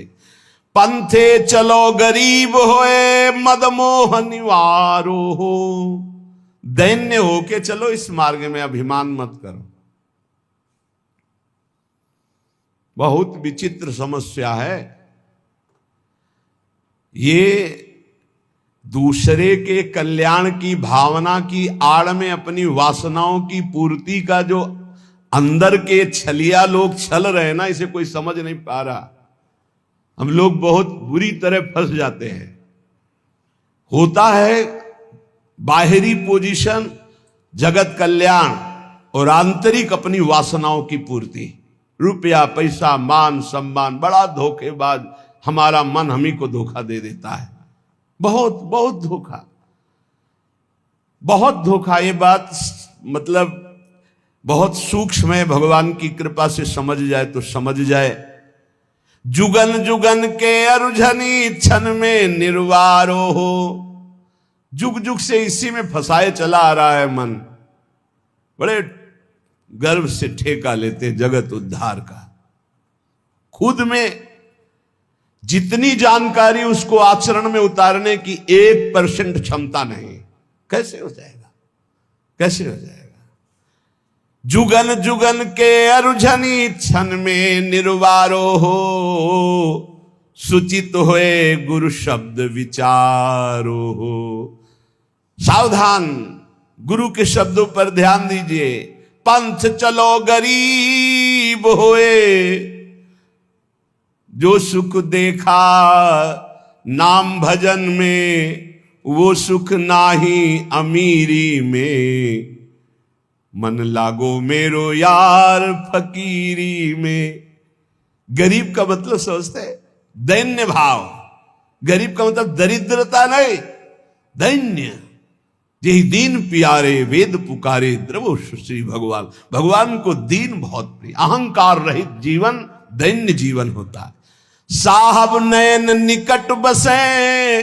पंथे चलो गरीब होए मदमोह निवारो हो। दैन्य होके चलो इस मार्ग में, अभिमान मत करो। बहुत विचित्र समस्या है ये। दूसरे के कल्याण की भावना की आड़ में अपनी वासनाओं की पूर्ति का जो अंदर के छलिया लोग छल रहे हैं ना, इसे कोई समझ नहीं पा रहा। हम लोग बहुत बुरी तरह फंस जाते हैं। होता है बाहरी पोजीशन, जगत कल्याण, और आंतरिक अपनी वासनाओं की पूर्ति। रुपया, पैसा, मान, सम्मान, बड़ा धोखेबाज हमारा मन हम ही को धोखा दे देता है। बहुत बहुत धोखा, बहुत धोखा। ये बात मतलब बहुत सूक्ष्म है, भगवान की कृपा से समझ जाए तो समझ जाए। जुगन जुगन के अरुझनी क्षण में निर्वारो हो। जुग जुग से इसी में फंसाए चला आ रहा है मन। बड़े गर्व से ठेका लेते जगत उद्धार का। खुद में जितनी जानकारी, उसको आचरण में उतारने की 1% क्षमता नहीं। कैसे हो जाएगा? कैसे हो जाएगा? जुगन जुगन के अरुझनी क्षण में निर्वारो हो। सुचित होए गुरु शब्द विचारो हो। सावधान, गुरु के शब्दों पर ध्यान दीजिए। पंथ चलो गरीब होए, जो सुख देखा नाम भजन में, वो सुख नाही अमीरी में। मन लागो मेरो यार फकीरी में। गरीब का मतलब समझते हैं दैन्य भाव। गरीब का मतलब दरिद्रता नहीं, दैन्य। यही दीन प्यारे वेद पुकारे द्रवो श्री भगवान। भगवान को दीन बहुत प्रिय। अहंकार रहित जीवन दैन्य जीवन होता है। साहब नयन निकट बसे,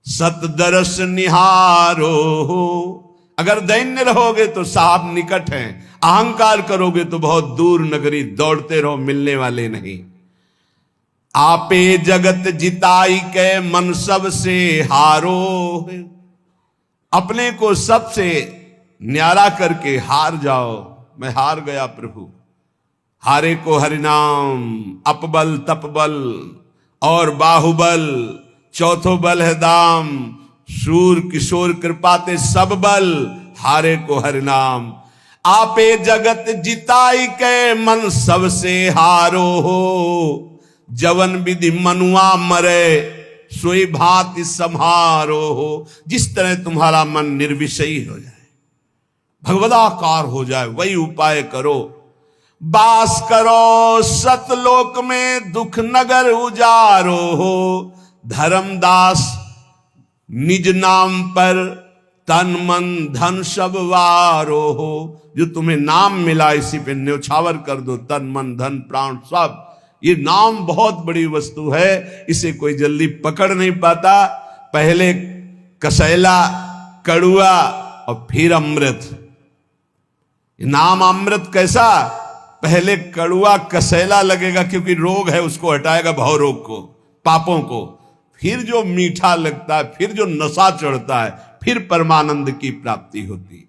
सतदरस निहारो हो। अगर दैन्य रहोगे तो साहब निकट हैं, अहंकार करोगे तो बहुत दूर नगरी दौड़ते रहो, मिलने वाले नहीं। आपे जगत जिताई के मन सब से हारो। अपने को सबसे न्यारा करके हार जाओ। मैं हार गया प्रभु। हारे को हरिनाम, अपबल तपबल और बाहुबल, चौथो बल है दाम। सूर किशोर कृपाते सब बल, हारे को हरिनाम। आपे जगत जिताई के मन सबसे हारो हो। जवन विधि मनुआ मरे, सोई भांति सम्हारो हो। जिस तरह तुम्हारा मन निर्विषयी हो जाए, भगवदाकार हो जाए, वही उपाय करो। बास करो सतलोक में, दुख नगर उजारो हो। धर्मदास निज नाम पर, तन मन धन सब वारो हो। जो तुम्हें नाम मिला इसी पे न्यौछावर कर दो, तन मन धन प्राण सब। ये नाम बहुत बड़ी वस्तु है, इसे कोई जल्दी पकड़ नहीं पाता। पहले कसैला, कड़ुआ और फिर अमृत। नाम अमृत कैसा? पहले कड़ुआ कसैला लगेगा क्योंकि रोग है, उसको हटाएगा, भव रोग को, पापों को। फिर जो मीठा लगता है, फिर जो नशा चढ़ता है, फिर परमानंद की प्राप्ति होती।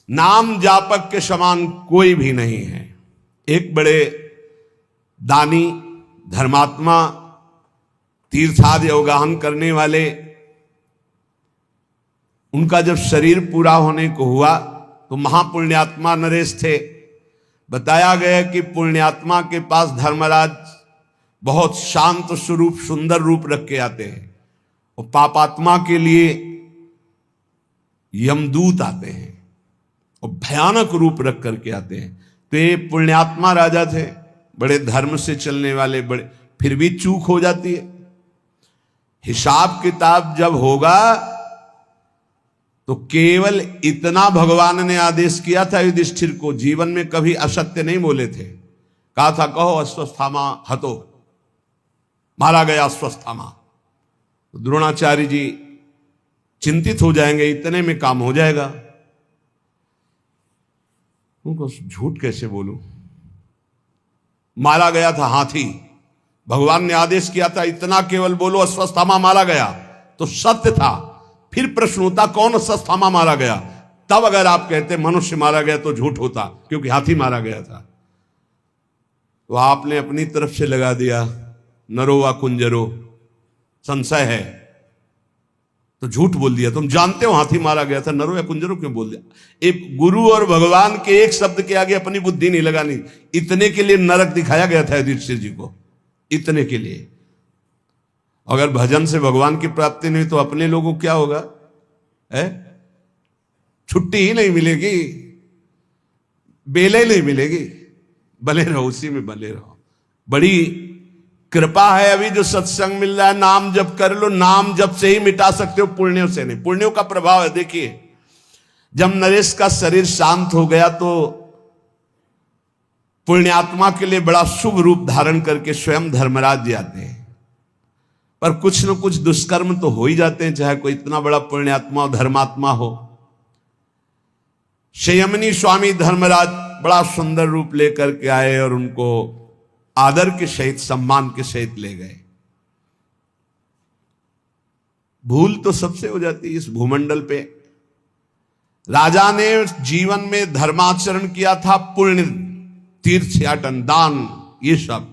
नाम जापक के समान कोई भी नहीं है। एक बड़े दानी, धर्मात्मा, तीर्थादि अवगाहन करने वाले, उनका जब शरीर पूरा होने को हुआ तो महापुण्यात्मा नरेश थे। बताया गया कि पुण्यात्मा के पास धर्मराज बहुत शांत स्वरूप, सुंदर रूप रख के आते हैं, और पापात्मा के लिए यमदूत आते हैं और भयानक रूप रख करके आते हैं। तो ये पुण्यात्मा राजा थे, बड़े धर्म से चलने वाले, बड़े, फिर भी चूक हो जाती है। हिसाब किताब जब होगा तो केवल इतना भगवान ने आदेश किया था युधिष्ठिर को, जीवन में कभी असत्य नहीं बोले थे। कहा था कहो अश्वस्थामा हतो, मारा गया अश्वस्थामा। तो द्रोणाचार्य जी चिंतित हो जाएंगे, इतने में काम हो जाएगा। उनको झूठ कैसे बोलूं? मारा गया था हाथी, भगवान ने आदेश किया था इतना केवल बोलो अश्वस्थामा मारा गया, तो सत्य था। फिर प्रश्न होता कौन अश्वस्थामा मारा गया, तब अगर आप कहते मनुष्य मारा गया तो झूठ होता, क्योंकि हाथी मारा गया था। तो आपने अपनी तरफ से लगा दिया नरो वा कुंजरो, संशय है तो झूठ बोल दिया। तुम जानते हो हाथी मारा गया था, नरो या कुंजरो क्यों बोल दिया? एक गुरु और भगवान के एक शब्द के आगे अपनी बुद्धि नहीं लगानी। इतने के लिए नरक दिखाया गया था युधिष्ठिर जी को, इतने के लिए। अगर भजन से भगवान की प्राप्ति नहीं तो अपने लोगों को क्या होगा? है छुट्टी ही नहीं मिलेगी, बेले नहीं मिलेगी। भले रहो, उसी में भले रहो। बड़ी कृपा है अभी जो सत्संग मिल रहा है, नाम जप कर लो। नाम जप से ही मिटा सकते हो, पुण्यों से नहीं। पुण्यों का प्रभाव है। देखिए, जब नरेश का शरीर शांत हो गया तो पुण्यात्मा के लिए बड़ा शुभ रूप धारण करके स्वयं धर्मराज जी आते हैं। पर कुछ न कुछ दुष्कर्म तो हो ही जाते हैं, चाहे कोई इतना बड़ा पुण्यात्मा और धर्मात्मा हो। संयमनी स्वामी धर्मराज बड़ा सुंदर रूप लेकर के आए और उनको आदर के सहित, सम्मान के सहित ले गए। भूल तो सबसे हो जाती है इस भूमंडल पे। राजा ने जीवन में धर्माचरण किया था, पुण्य, तीर्थयाटन, दान, ये सब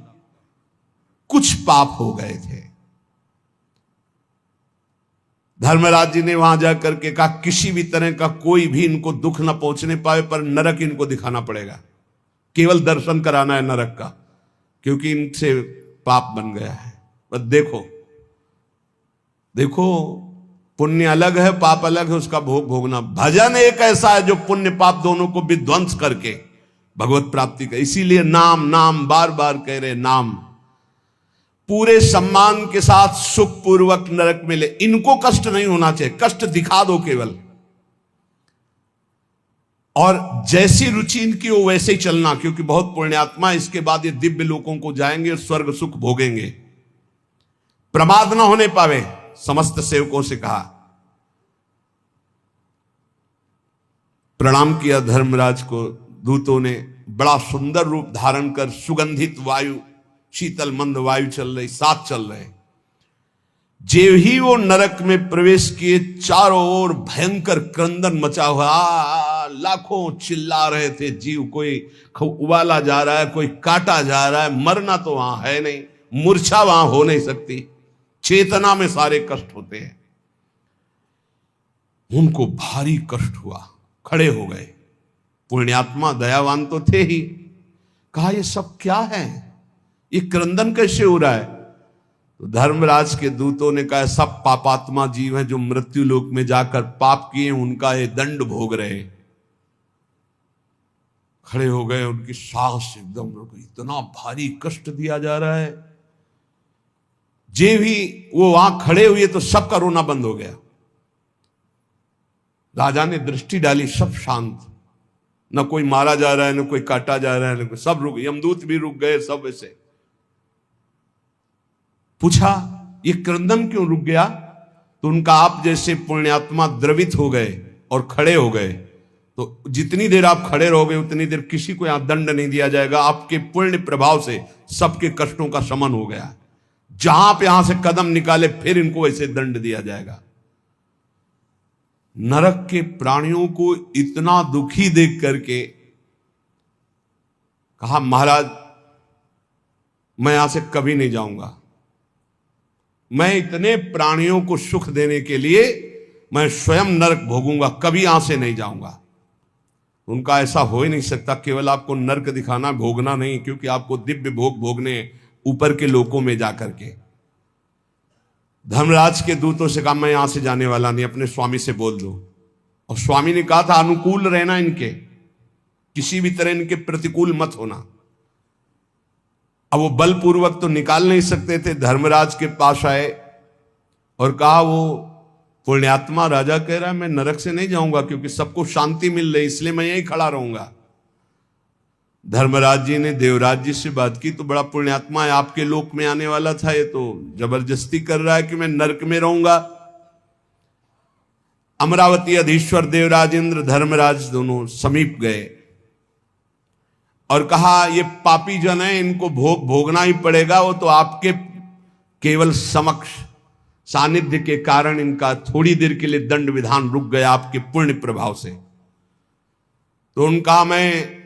कुछ पाप हो गए थे। धर्मराज जी ने वहां जाकर के कहा किसी भी तरह का कोई भी इनको दुख न पहुंचने पाए, पर नरक इनको दिखाना पड़ेगा। केवल दर्शन कराना है नरक का, क्योंकि इनसे पाप बन गया है। बस देखो देखो, पुण्य अलग है, पाप अलग है, उसका भोग भोगना। भजन एक ऐसा है जो पुण्य पाप दोनों को विध्वंस करके भगवत प्राप्ति का। इसीलिए नाम नाम बार बार कह रहे, नाम पूरे सम्मान के साथ सुख पूर्वक नरक मिले। इनको कष्ट नहीं होना चाहिए, कष्ट दिखा दो केवल, और जैसी रुचि इनकी हो वैसे ही चलना, क्योंकि बहुत पुण्यात्मा इसके बाद ये दिव्य लोकों को जाएंगे और स्वर्ग सुख भोगेंगे। प्रमाद न होने पावे, समस्त सेवकों से कहा। प्रणाम किया धर्मराज को। दूतों ने बड़ा सुंदर रूप धारण कर सुगंधित वायु शीतल मंद वायु चल रही, साथ चल रहे। जेव ही वो नरक में प्रवेश किए, चारों ओर भयंकर क्रंदन मचा हुआ, लाखों चिल्ला रहे थे जीव, कोई उबाला जा रहा है, कोई काटा जा रहा है। मरना तो वहां है नहीं, मूर्छा वहां हो नहीं सकती, चेतना में सारे कष्ट होते हैं। उनको भारी कष्ट हुआ, खड़े हो गए। पुण्यात्मा दयावान तो थे ही, कहा ये सब क्या है, ये क्रंदन कैसे हो रहा है? तो धर्मराज के दूतों ने कहा सब पापात्मा जीव हैं जो मृत्यु लोक में जाकर पाप किए, उनका ये दंड भोग रहे। खड़े हो गए, उनकी सांस एकदम रुक गई, इतना भारी कष्ट दिया जा रहा है। जे भी वो वहां खड़े हुए तो सबका रोना बंद हो गया। राजा ने दृष्टि डाली, सब शांत, न कोई मारा जा रहा है, न कोई काटा जा रहा है, न कोई, सब रुक, यमदूत भी रुक गए, सब ऐसे। पूछा ये क्रंदन क्यों रुक गया? तो उनका आप जैसे पुण्यात्मा द्रवित हो गए और खड़े हो गए, तो जितनी देर आप खड़े रहोगे उतनी देर किसी को यहां दंड नहीं दिया जाएगा। आपके पुण्य प्रभाव से सबके कष्टों का शमन हो गया। जहां पे यहां से कदम निकाले फिर इनको ऐसे दंड दिया जाएगा। नरक के प्राणियों को इतना दुखी देख करके कहा महाराज मैं यहां से कभी नहीं जाऊंगा, मैं इतने प्राणियों को सुख देने के लिए मैं स्वयं नरक भोगूंगा, कभी यहां से नहीं जाऊंगा। उनका ऐसा हो ही नहीं सकता, केवल आपको नरक दिखाना, भोगना नहीं, क्योंकि आपको दिव्य भोग भोगने ऊपर के लोकों में जाकर के। धर्मराज के दूतों से कहा मैं यहां से जाने वाला नहीं, अपने स्वामी से बोल दो। और स्वामी ने कहा था अनुकूल रहना, इनके किसी भी तरह इनके प्रतिकूल मत होना। अब वो बलपूर्वक तो निकाल नहीं सकते थे। धर्मराज के पास आए और कहा वो पुण्यात्मा राजा कह रहा है मैं नरक से नहीं जाऊंगा, क्योंकि सबको शांति मिल रही, इसलिए मैं यहीं खड़ा रहूंगा। धर्मराज जी ने देवराज जी से बात की, तो बड़ा पुण्यात्मा है, आपके लोक में आने वाला था, ये तो जबरदस्ती कर रहा है कि मैं नरक में रहूंगा। अमरावती अधीश्वर देवराज इंद्र धर्मराज दोनों समीप गए और कहा ये पापी जन है, इनको भोगना ही पड़ेगा। वो तो आपके केवल समक्ष सानिध्य के कारण इनका थोड़ी देर के लिए दंड विधान रुक गया आपके पुण्य प्रभाव से। तो उनका मैं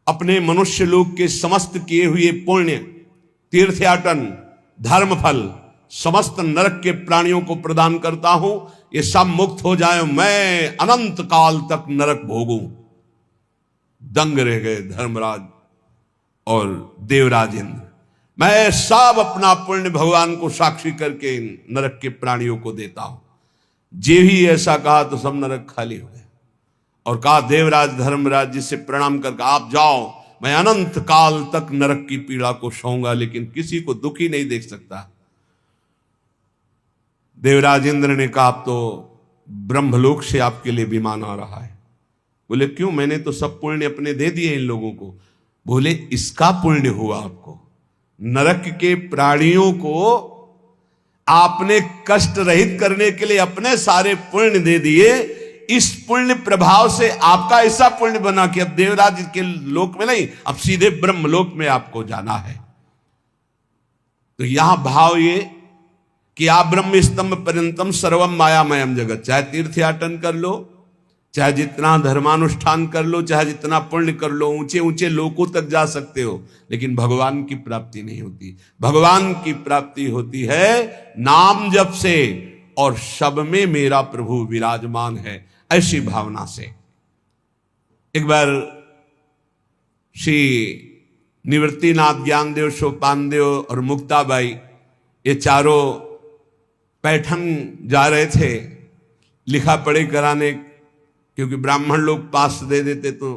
अपने मनुष्य लोक के समस्त किए हुए पुण्य, तीर्थयाटन, धर्म फल समस्त नरक के प्राणियों को प्रदान करता हूं, ये सब मुक्त हो जाए, मैं अनंत काल तक नरक भोगूं। दंग रह गए धर्मराज और देवराज इंद्र। मैं सब अपना पुण्य भगवान को साक्षी करके नरक के प्राणियों को देता हूं। जे ही ऐसा कहा तो सब नरक खाली हो गए और कहा देवराज धर्मराज जी से प्रणाम करके आप जाओ, मैं अनंत काल तक नरक की पीड़ा को सहूंगा, लेकिन किसी को दुखी नहीं देख सकता। देवराज इंद्र ने कहा आप तो ब्रह्मलोक से आपके लिए विमान आ रहा है। बोले क्यों? मैंने तो सब पुण्य अपने दे दिए इन लोगों को। बोले इसका पुण्य हुआ आपको, नरक के प्राणियों को आपने कष्ट रहित करने के लिए अपने सारे पुण्य दे दिए। इस पुण्य प्रभाव से आपका ऐसा पुण्य बना कि अब देवराज के लोक में नहीं, अब सीधे ब्रह्मलोक में आपको जाना है। तो यहां भाव ये कि आप ब्रह्म स्तंभ पर्यंतम सर्वम मायामयम जगत, चाहे तीर्थयाटन कर लो, चाहे जितना धर्मानुष्ठान कर लो, चाहे जितना पुण्य कर लो, ऊंचे ऊंचे लोकों तक जा सकते हो, लेकिन भगवान की प्राप्ति नहीं होती। भगवान की प्राप्ति होती है नाम जप से और सब में मेरा प्रभु विराजमान है, ऐसी भावना से। एक बार श्री निवृत्तिनाथ, ज्ञानदेव, सोपानदेव और मुक्ताबाई ये चारों पैठन जा रहे थे लिखा पढ़ी कराने, क्योंकि ब्राह्मण लोग पास दे देते तो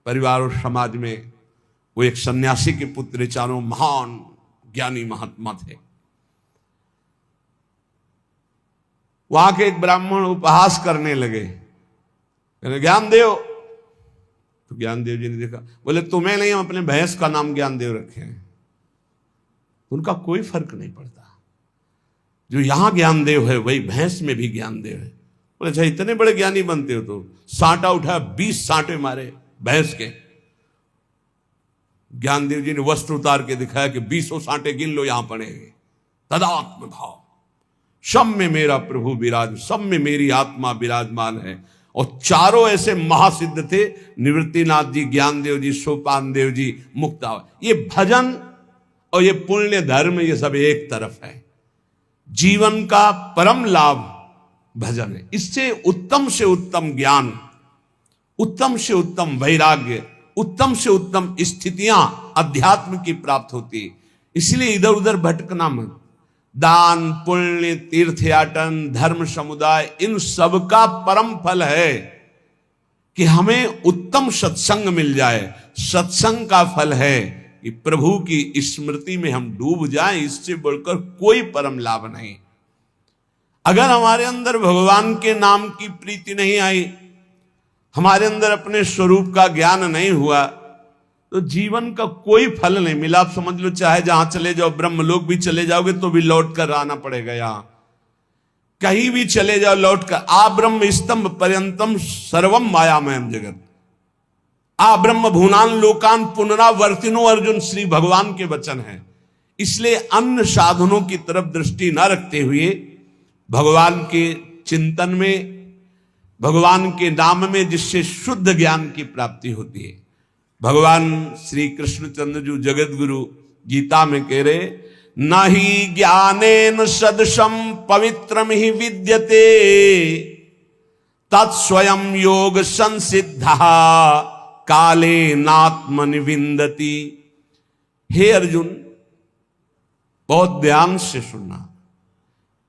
परिवार और समाज में। वो एक सन्यासी के पुत्र, चारों महान ज्ञानी महात्मा थे। वहां के एक ब्राह्मण उपहास करने लगे, ज्ञानदेव। तो ज्ञानदेव जी ने देखा, बोले तुम्हें नहीं, हम अपने भैंस का नाम ज्ञानदेव रखे हैं। उनका कोई फर्क नहीं पड़ता, जो यहां ज्ञानदेव है वही भैंस में भी ज्ञानदेव है। बोले अच्छा इतने बड़े ज्ञानी बनते हो? तो सांटा उठा, 20 सांटे मारे भैंस के। ज्ञानदेव जी ने वस्त्र उतार के दिखाया कि 20 सांटे गिन लो यहां पड़ेंगे। तदात्म भाव, सब में मेरा प्रभु विराज, सब में मेरी आत्मा विराजमान है। और चारों ऐसे महासिद्ध थे, निवृत्तिनाथ जी, ज्ञानदेव जी, सोपान देव जी, मुक्ता। ये भजन और ये पुण्य धर्म, ये सब एक तरफ है। जीवन का परम लाभ भजन है। इससे से उत्तम ज्ञान, उत्तम से उत्तम वैराग्य, उत्तम से उत्तम स्थितियां अध्यात्म की प्राप्त होती है। इसलिए इधर उधर भटकना मत। दान, पुण्य, तीर्थयाटन, धर्म समुदाय, इन सब का परम फल है कि हमें उत्तम सत्संग मिल जाए। सत्संग का फल है कि प्रभु की स्मृति में हम डूब जाएं। इससे बढ़कर कोई परम लाभ नहीं। अगर हमारे अंदर भगवान के नाम की प्रीति नहीं आई, हमारे अंदर अपने स्वरूप का ज्ञान नहीं हुआ, तो जीवन का कोई फल नहीं मिला। आप समझ लो, चाहे जहां चले जाओ, ब्रह्मलोक भी चले जाओगे तो भी लौट कर आना पड़ेगा। यहां कहीं भी चले जाओ लौट कर, आ ब्रह्म स्तंभ पर्यंतम सर्वम मायामयम जगत, आ ब्रह्म भूनान लोकान पुनरावर्तिनो, अर्जुन श्री भगवान के वचन हैं। इसलिए अन्य साधनों की तरफ दृष्टि न रखते हुए भगवान के चिंतन में, भगवान के नाम में, जिससे शुद्ध ज्ञान की प्राप्ति होती है। भगवान श्री कृष्णचंद्र जी जगत गुरु गीता में कह रहे, न ही ज्ञानेन सदृशम पवित्रम ही विद्यते तत्स्वयं योग संसिद्धा काले नात्मनिविंदति। हे अर्जुन, बहुत ध्यान से सुनना।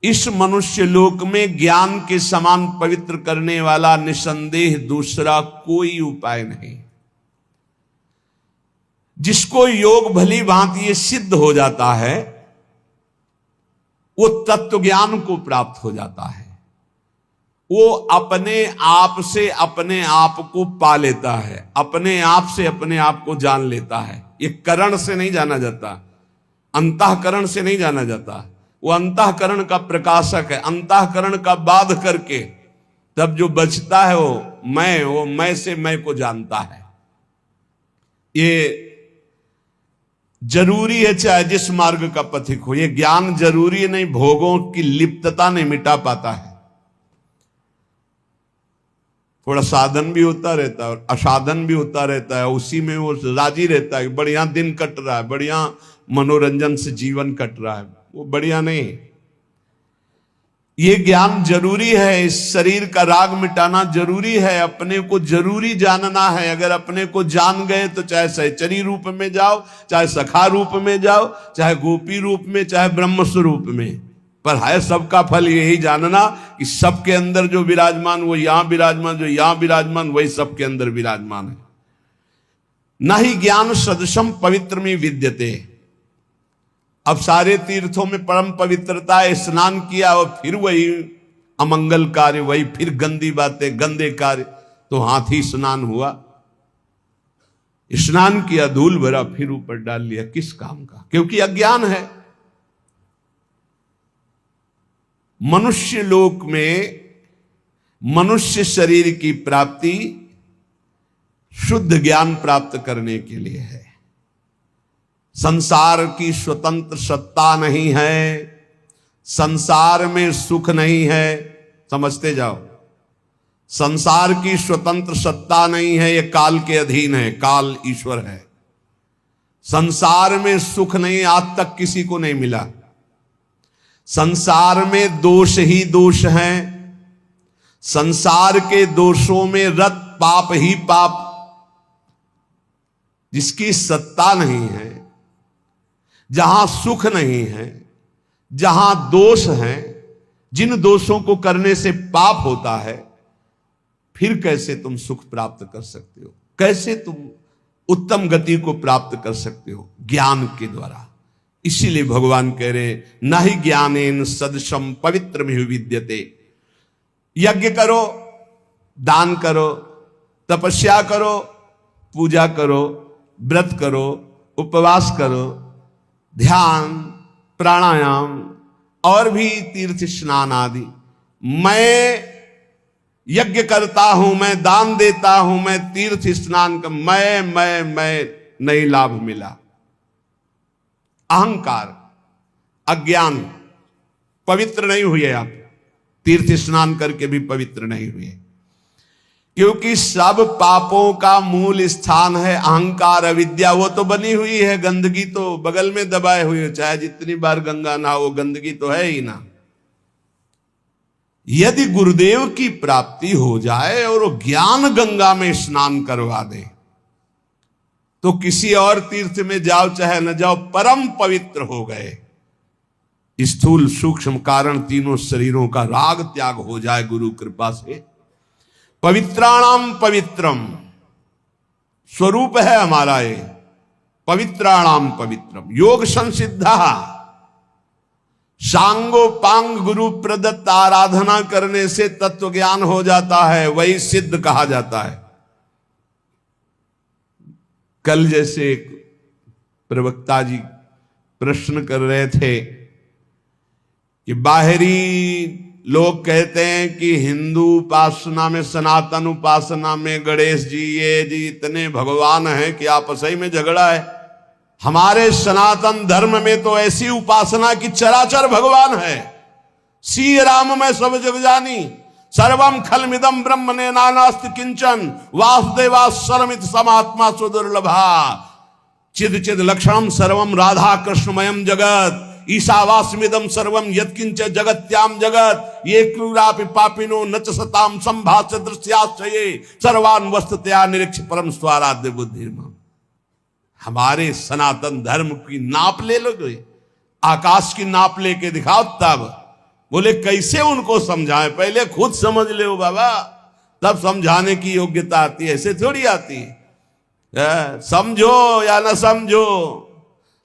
इस मनुष्य लोक में ज्ञान के समान पवित्र करने वाला निसंदेह दूसरा कोई उपाय नहीं। जिसको योग भली भांति ये सिद्ध हो जाता है, वो तत्व ज्ञान को प्राप्त हो जाता है। वो अपने आप से अपने आप को पा लेता है, अपने आप से अपने आप को जान लेता है। ये करण से नहीं जाना जाता, अंतःकरण से नहीं जाना जाता। वो अंतःकरण का प्रकाशक है। अंतःकरण का बाध करके तब जो बचता है वो मैं से मैं को जानता है। ये जरूरी है, चाहे जिस मार्ग का पथिक हो। ये ज्ञान जरूरी नहीं, भोगों की लिप्तता नहीं मिटा पाता है। थोड़ा साधन भी होता रहता है और असाधन भी होता रहता है, उसी में वो राजी रहता है। बढ़िया दिन कट रहा है, बढ़िया मनोरंजन से जीवन कट रहा है, वो बढ़िया नहीं। ये ज्ञान जरूरी है। इस शरीर का राग मिटाना जरूरी है। अपने को जरूरी जानना है। अगर अपने को जान गए तो चाहे सहचरी रूप में जाओ, चाहे सखा रूप में जाओ, चाहे गोपी रूप में, चाहे ब्रह्म स्वरूप में, पर है सबका फल यही जानना कि सबके अंदर जो विराजमान वो यहां विराजमान, जो यहां विराजमान वही सबके अंदर विराजमान है। न ही ज्ञान सदृशम पवित्र में विद्यते। अब सारे तीर्थों में परम पवित्रता है। स्नान किया और फिर वही अमंगल कार्य, वही फिर गंदी बातें, गंदे कार्य, तो हाथी स्नान हुआ। स्नान किया, धूल भरा, फिर ऊपर डाल लिया, किस काम का? क्योंकि अज्ञान है। मनुष्य लोक में मनुष्य शरीर की प्राप्ति शुद्ध ज्ञान प्राप्त करने के लिए है। संसार की स्वतंत्र सत्ता नहीं है, संसार में सुख नहीं है। समझते जाओ, संसार की स्वतंत्र सत्ता नहीं है, यह काल के अधीन है। काल ईश्वर है। संसार में सुख नहीं, आज तक किसी को नहीं मिला। संसार में दोष ही दोष हैं। संसार के दोषों में रत पाप ही पाप। जिसकी सत्ता नहीं है, जहां सुख नहीं है, जहां दोष है, जिन दोषों को करने से पाप होता है, फिर कैसे तुम सुख प्राप्त कर सकते हो? कैसे तुम उत्तम गति को प्राप्त कर सकते हो? ज्ञान के द्वारा। इसीलिए भगवान कह रहे, न ही ज्ञानेन सदृशम पवित्र में विद्यते। यज्ञ करो, दान करो, तपस्या करो, पूजा करो, व्रत करो, उपवास करो, ध्यान, प्राणायाम और भी तीर्थ स्नान आदि। मैं यज्ञ करता हूं, मैं दान देता हूं, मैं तीर्थ स्नान कर, मैं नहीं लाभ मिला। अहंकार, अज्ञान, पवित्र नहीं हुए आप, तीर्थ स्नान करके भी पवित्र नहीं हुए, क्योंकि सब पापों का मूल स्थान है अहंकार, अविद्या। वो तो बनी हुई है, गंदगी तो बगल में दबाए हुई है, चाहे जितनी बार गंगा नहा, वो गंदगी तो है ही ना। यदि गुरुदेव की प्राप्ति हो जाए और वो ज्ञान गंगा में स्नान करवा दे, तो किसी और तीर्थ में जाओ चाहे न जाओ, परम पवित्र हो गए। स्थूल सूक्ष्म कारण तीनों शरीरों का राग त्याग हो जाए गुरु कृपा से। पवित्राणाम पवित्रम स्वरूप है हमारा ये, पवित्राणाम पवित्रम। योग संसिद्धा, सांगोपांग गुरु प्रदत्त आराधना करने से तत्व ज्ञान हो जाता है, वही सिद्ध कहा जाता है। कल जैसे एक प्रवक्ता जी प्रश्न कर रहे थे कि बाहरी लोग कहते हैं कि हिंदू उपासना में, सनातन उपासना में गणेश जी, ये जी इतने भगवान हैं कि आपस ही में झगड़ा है। हमारे सनातन धर्म में तो ऐसी उपासना की चराचर भगवान है। सी राम में सब जग जानी, सर्वम खलमिदम ब्रह्मणे नानास्ति किंचन, वासुदेवा सर्वमित समात्मा सुदुर्लभा, चिद चिद लक्षणम सर्वम राधा कृष्णमयम जगत, ईशावास्मिदम सर्वम यत्किंच जगत्याम जगत, ये क्रूरापि पापिनो नच सताम संभाष्य दृश्याश्चये, सर्वान वस्तुतया निरीक्ष परम स्वाराध्य बुद्धिर्मम। हमारे सनातन धर्म की नाप ले लो, आकाश की नाप लेके दिखाओ, तब बोले कैसे उनको समझाएं, पहले खुद समझ ले बाबा, तब समझाने की योग्यता आती है, ऐसे थोड़ी आती है। समझो या न समझो,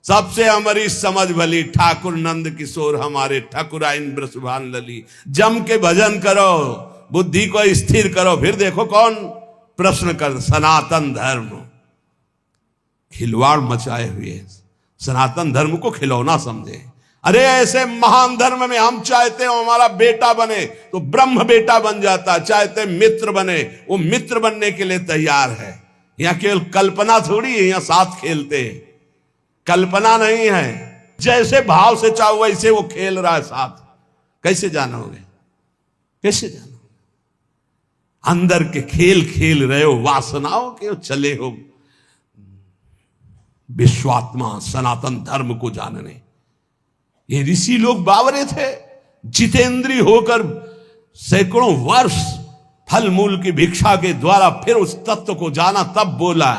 सबसे हमारी समझ भली, ठाकुर नंद किशोर हमारे ठाकुराइन ब्रसभान लली। जम के भजन करो, बुद्धि को स्थिर करो, फिर देखो कौन प्रश्न कर। सनातन धर्म खिलवाड़ मचाए हुए, सनातन धर्म को खिलौना समझे। अरे ऐसे महान धर्म में हम चाहते हो हमारा बेटा बने तो ब्रह्म बेटा बन जाता, चाहते मित्र बने, वो मित्र बनने के लिए तैयार है। यहाँ केवल कल्पना थोड़ी है, यहाँ साथ खेलते हैं, कल्पना नहीं है। जैसे भाव से चाहो वैसे वो खेल रहा है साथ, कैसे जानोगे, कैसे जानोगे? अंदर के खेल खेल रहे हो, वासनाओं के चले हो विश्वात्मा सनातन धर्म को जानने। ये ऋषि लोग बावरे थे, जितेंद्री होकर सैकड़ों वर्ष फल मूल की भिक्षा के द्वारा फिर उस तत्व को जाना, तब बोला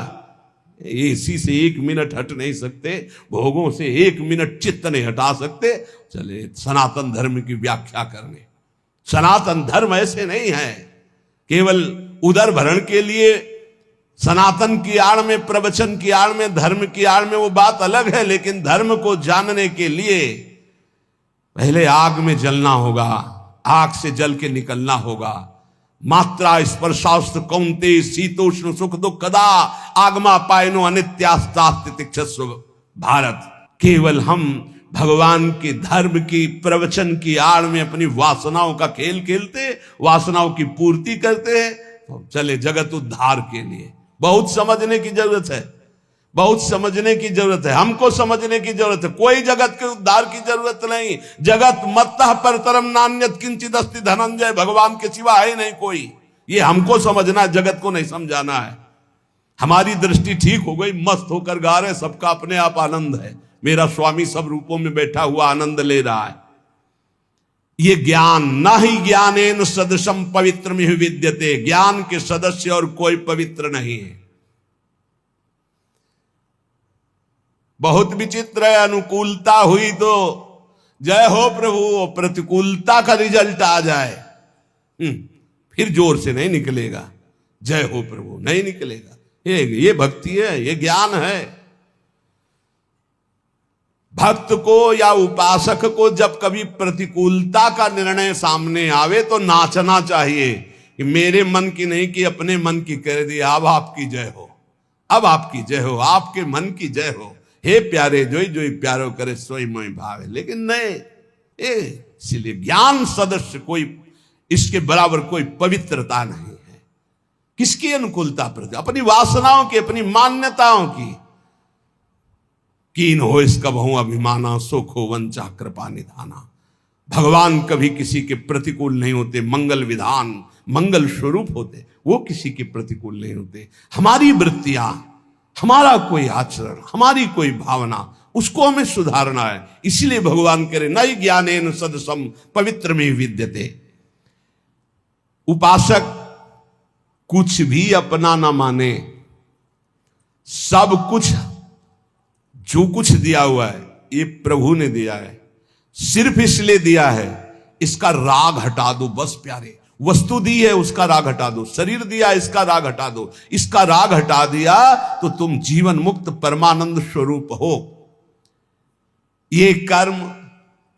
इसी से 1 मिनट हट नहीं सकते, भोगों से 1 मिनट चित्त नहीं हटा सकते, चले सनातन धर्म की व्याख्या करने। सनातन धर्म ऐसे नहीं है केवल उदर भरण के लिए, सनातन की आड़ में, प्रवचन की आड़ में, धर्म की आड़ में वो बात अलग है, लेकिन धर्म को जानने के लिए पहले आग में जलना होगा, आग से जल के निकलना होगा। मात्रा स्पर्शास्त्र कौन्ते शीतोष्ण सुख दुखदा आगमा पायनो अनित्यास्तास्तितिक्षस्व भारत। केवल हम भगवान के धर्म की, प्रवचन की आड़ में अपनी वासनाओं का खेल खेलते, वासनाओं की पूर्ति करते हैं, तो चले जगत उद्धार के लिए बहुत समझने की जरूरत है, बहुत समझने की जरूरत है, हमको समझने की जरूरत है। कोई जगत के उद्धार की जरूरत नहीं। जगत मत्तः परतरम नान्यत किंचित अस्ति धनंजय, भगवान के सिवा है नहीं कोई। ये हमको समझना, जगत को नहीं समझाना है। हमारी दृष्टि ठीक हो गई, मस्त होकर गा रहे, सबका अपने आप आनंद है, मेरा स्वामी सब रूपों में बैठा हुआ आनंद ले रहा है। ये ज्ञान, न ही ज्ञानेन सदृशम पवित्रम हि विद्यते, ज्ञान के सदस्य और कोई पवित्र नहीं है। बहुत विचित्र है, अनुकूलता हुई तो जय हो प्रभु, प्रतिकूलता का रिजल्ट आ जाए फिर जोर से नहीं निकलेगा, जय हो प्रभु नहीं निकलेगा। ये भक्ति है, ये ज्ञान है। भक्त को या उपासक को जब कभी प्रतिकूलता का निर्णय सामने आवे तो नाचना चाहिए कि मेरे मन की नहीं कि अपने मन की कर दी, अब आपकी जय हो, अब आपकी जय हो, आपके मन की जय हो, हे प्यारे जोई जोई प्यारो करे सोई मोई भावे। लेकिन नहीं, इसलिए ज्ञान सदस्य कोई, इसके बराबर कोई पवित्रता नहीं है। किसकी अनुकूलता प्रति? अपनी वासनाओं की, अपनी मान्यताओं की। कीन हो इसका बहु अभिमाना, सुखो वंचा कृपा निधाना। भगवान कभी किसी के प्रतिकूल नहीं होते, मंगल विधान मंगल स्वरूप होते, वो किसी के प्रतिकूल नहीं होते। हमारी वृत्तियां, हमारा कोई आचरण, हमारी कोई भावना, उसको हमें सुधारना है। इसलिए भगवान कह रहे नई ज्ञानेन सदसम पवित्र में विद्यते। उपासक कुछ भी अपना ना माने, सब कुछ जो कुछ दिया हुआ है ये प्रभु ने दिया है, सिर्फ इसलिए दिया है इसका राग हटा दो बस प्यारे। वस्तु दी है उसका राग हटा दो, शरीर दिया इसका राग हटा दो, इसका राग हटा दिया तो तुम जीवन मुक्त परमानंद स्वरूप हो। ये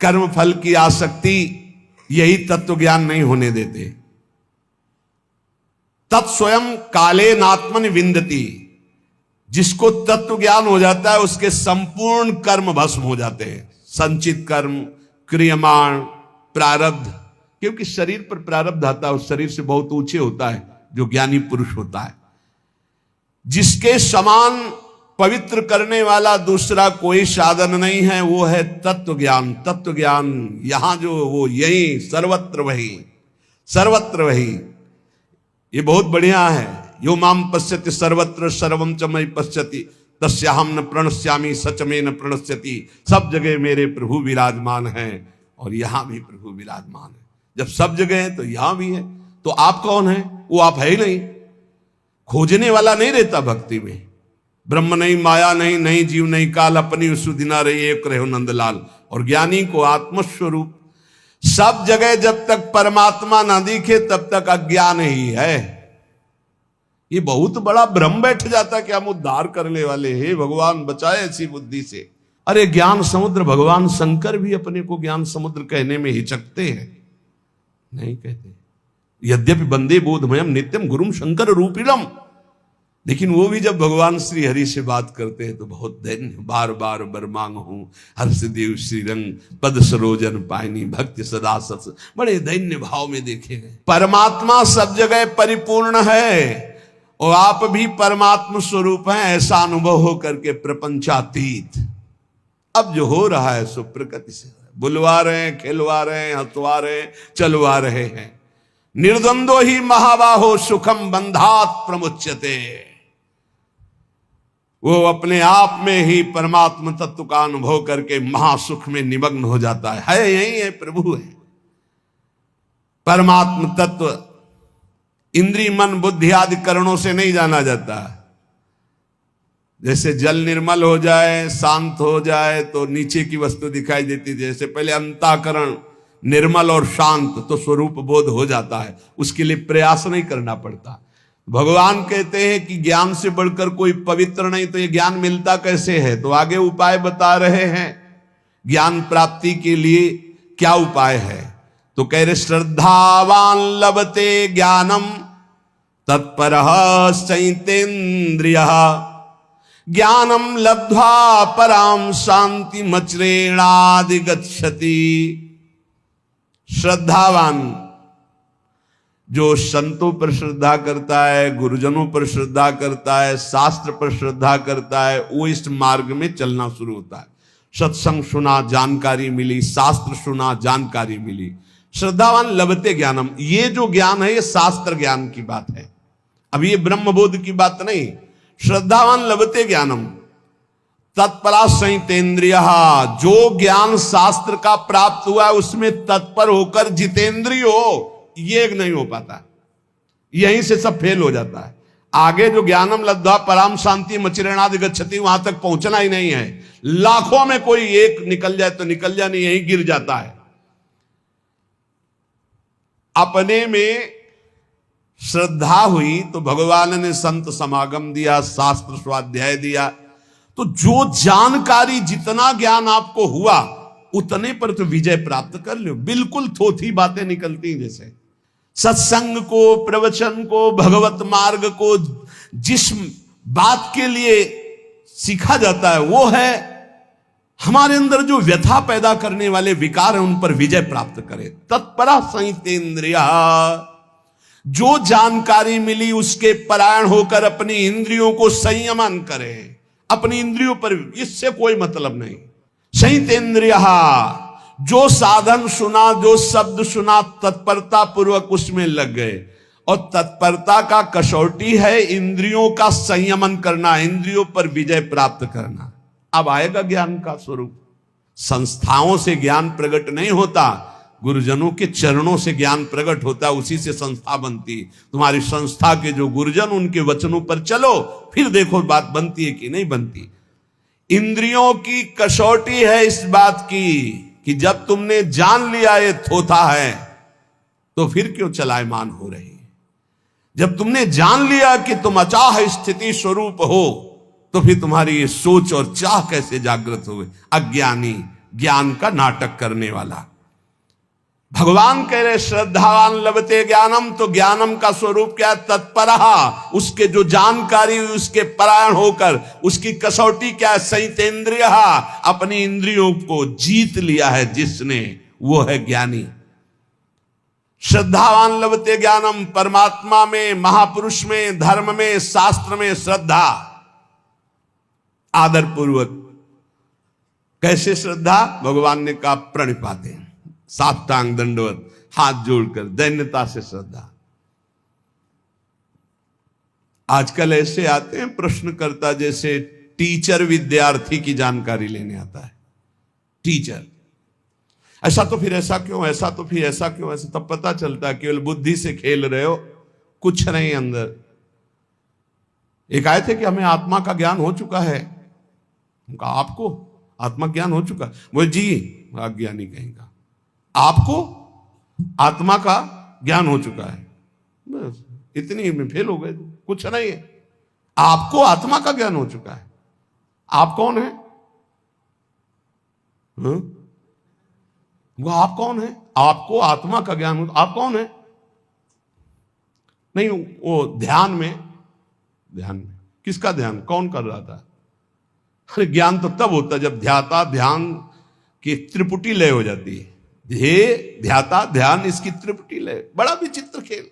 कर्म फल की आसक्ति, यही तत्व ज्ञान नहीं होने देते। तत्स्वयं काले नात्मन विंदती, जिसको तत्व ज्ञान हो जाता है उसके संपूर्ण कर्म भस्म हो जाते हैं। संचित कर्म, क्रियमाण, प्रारब्ध, क्योंकि शरीर पर प्रारब्ध आता है, उस शरीर से बहुत ऊंचे होता है जो ज्ञानी पुरुष होता है। जिसके समान पवित्र करने वाला दूसरा कोई साधन नहीं है, वो है तत्व ज्ञान। तत्व ज्ञान यहां जो वो यही सर्वत्र वही, सर्वत्र वही। ये बहुत बढ़िया है। यो माम पश्यति सर्वत्र सर्वम च मयि पश्यति तस्याहम न प्रणश्यामि सच में न प्रणश्यति। सब जगह मेरे प्रभु विराजमान हैं और यहां भी प्रभु विराजमान है। जब सब जगह है तो यहां भी है, तो आप कौन है? वो आप है ही नहीं। खोजने वाला नहीं रहता भक्ति में। ब्रह्म नहीं, माया नहीं, नहीं जीव नहीं काल, अपनी सुदिना रही एक रहो नंदलाल। और ज्ञानी को आत्मस्वरूप, सब जगह जब तक परमात्मा ना दिखे तब तक अज्ञान ही है। ये बहुत बड़ा भ्रम बैठ जाता कि हम उद्धार करने वाले हैं, भगवान बचाए ऐसी बुद्धि से। अरे ज्ञान समुद्र, भगवान शंकर भी अपने को ज्ञान समुद्र कहने में हिचकते हैं, नहीं कहते। यद्यपि वंदे बोधमयम नित्यम गुरुम शंकर रूपिणम, लेकिन वो भी जब भगवान श्री हरि से बात करते हैं तो बहुत दैन्य, बार बार बर मांग हूं हर्षदेव श्रीरंग पद सरोजन पायनी भक्ति सदा सत्स। बड़े दैन्य भाव में देखे गए। परमात्मा सब जगह परिपूर्ण है और आप भी परमात्मा स्वरूप हैं, ऐसा अनुभव हो करके प्रपंचातीत। अब जो हो रहा है सो प्रकृति से, बुलवा रहे हैं, खिलवा रहे हैं, हंसवा रहे हैं, चलवा रहे हैं। निर्द्वंदो ही महाबाहो सुखम बंधात प्रमुच्यते। वो अपने आप में ही परमात्मा तत्व का अनुभव करके महासुख में निमग्न हो जाता है। यही है, प्रभु है। परमात्मा तत्व इंद्रिय मन बुद्धि आदि करणों से नहीं जाना जाता। जैसे जल निर्मल हो जाए, शांत हो जाए तो नीचे की वस्तु दिखाई देती। जैसे पहले अंतःकरण निर्मल और शांत तो स्वरूप बोध हो जाता है, उसके लिए प्रयास नहीं करना पड़ता। भगवान कहते हैं कि ज्ञान से बढ़कर कोई पवित्र नहीं, तो ये ज्ञान मिलता कैसे है? तो आगे उपाय बता रहे हैं ज्ञान प्राप्ति के लिए क्या उपाय है। तो कह रहे श्रद्धावान लभते ज्ञानम तत्परः संयतेन्द्रिय ज्ञानम लब्ध्वा पराम शांति मचरेणादि गच्छति। श्रद्धावान जो संतों पर श्रद्धा करता है, गुरुजनों पर श्रद्धा करता है, शास्त्र पर श्रद्धा करता है, वो इस मार्ग में चलना शुरू होता है। सत्संग सुना, जानकारी मिली, शास्त्र सुना, जानकारी मिली। श्रद्धावान लभते ज्ञानम, ये जो ज्ञान है ये शास्त्र ज्ञान की बात है, अब ये ब्रह्मबोध की बात नहीं। श्रद्धावान लभते ज्ञानम तत्परा संयतेन्द्रिय, जो ज्ञान शास्त्र का प्राप्त हुआ है उसमें तत्पर होकर जितेंद्रिय हो, ये नहीं हो पाता। यहीं से सब फेल हो जाता है। आगे जो ज्ञानम लब्ध्वा पराम शांति मचिरेणादि गच्छति, वहां तक पहुंचना ही नहीं है। लाखों में कोई एक निकल जाए तो निकल जाए, नहीं यहीं गिर जाता है। अपने में श्रद्धा हुई तो भगवान ने संत समागम दिया, शास्त्र स्वाध्याय दिया, तो जो जानकारी जितना ज्ञान आपको हुआ उतने पर तो विजय प्राप्त कर लो। बिल्कुल थोथी बातें निकलती जैसे सत्संग को, प्रवचन को, भगवत मार्ग को जिस बात के लिए सीखा जाता है वो है हमारे अंदर जो व्यथा पैदा करने वाले विकार हैं उन पर विजय प्राप्त करे। तत्परा संयतेन्द्रिय, जो जानकारी मिली उसके परायण होकर अपनी इंद्रियों को संयमन करे, अपनी इंद्रियों पर, इससे कोई मतलब नहीं। संयतेन्द्रिय, जो साधन सुना, जो शब्द सुना, तत्परता पूर्वक उसमें लग गए। और तत्परता का कसौटी है इंद्रियों का संयमन करना, इंद्रियों पर विजय प्राप्त करना। अब आएगा ज्ञान का स्वरूप। संस्थाओं से ज्ञान प्रकट नहीं होता, गुरुजनों के चरणों से ज्ञान प्रकट होता है, उसी से संस्था बनती। तुम्हारी संस्था के जो गुरुजन, उनके वचनों पर चलो, फिर देखो बात बनती है कि नहीं बनती। इंद्रियों की कसौटी है इस बात की कि जब तुमने जान लिया ये थोथा है, तो फिर क्यों चलायमान हो रही। जब तुमने जान लिया कि तुम अचाह स्थिति स्वरूप हो, तो फिर तुम्हारी ये सोच और चाह कैसे जागृत हो गई। अज्ञानी ज्ञान का नाटक करने वाला। भगवान कह रहे श्रद्धावान लभते ज्ञानम, तो ज्ञानम का स्वरूप क्या है? तत्परहा, उसके जो जानकारी हुई उसके परायण होकर। उसकी कसौटी क्या है? संयतेन्द्रिय, अपनी इंद्रियों को जीत लिया है जिसने, वो है ज्ञानी। श्रद्धावान लभते ज्ञानम, परमात्मा में, महापुरुष में, धर्म में, शास्त्र में श्रद्धा, आदर पूर्वक। कैसे श्रद्धा? भगवान ने कहा प्रणिपाते, साष्टांग दंडवत, हाथ जोड़कर दैन्यता से श्रद्धा। आजकल ऐसे आते हैं प्रश्नकर्ता, जैसे टीचर विद्यार्थी की जानकारी लेने आता है। टीचर, ऐसा तो फिर ऐसा क्यों, ऐसा तो फिर ऐसा क्यों, ऐसा तब पता चलता है केवल बुद्धि से खेल रहे हो, कुछ नहीं अंदर। एक आए थे कि हमें आत्मा का ज्ञान हो चुका है। उनका आपको आत्मा ज्ञान हो चुका? वो जी अज्ञानी कहेगा, आपको आत्मा का ज्ञान हो चुका है, बस इतनी में फेल हो गए। कुछ नहीं है, आपको आत्मा का ज्ञान हो चुका है। आप कौन है? वो आप कौन है? आपको आत्मा का ज्ञान हो, आप कौन है? नहीं, वो ध्यान में किसका ध्यान, कौन कर रहा था? अरे ज्ञान तो तब होता जब ध्याता ध्यान की त्रिपुटी लय हो जाती है। ध्येय ध्याता ध्यान, इसकी त्रिपुटी लय। बड़ा विचित्र खेल।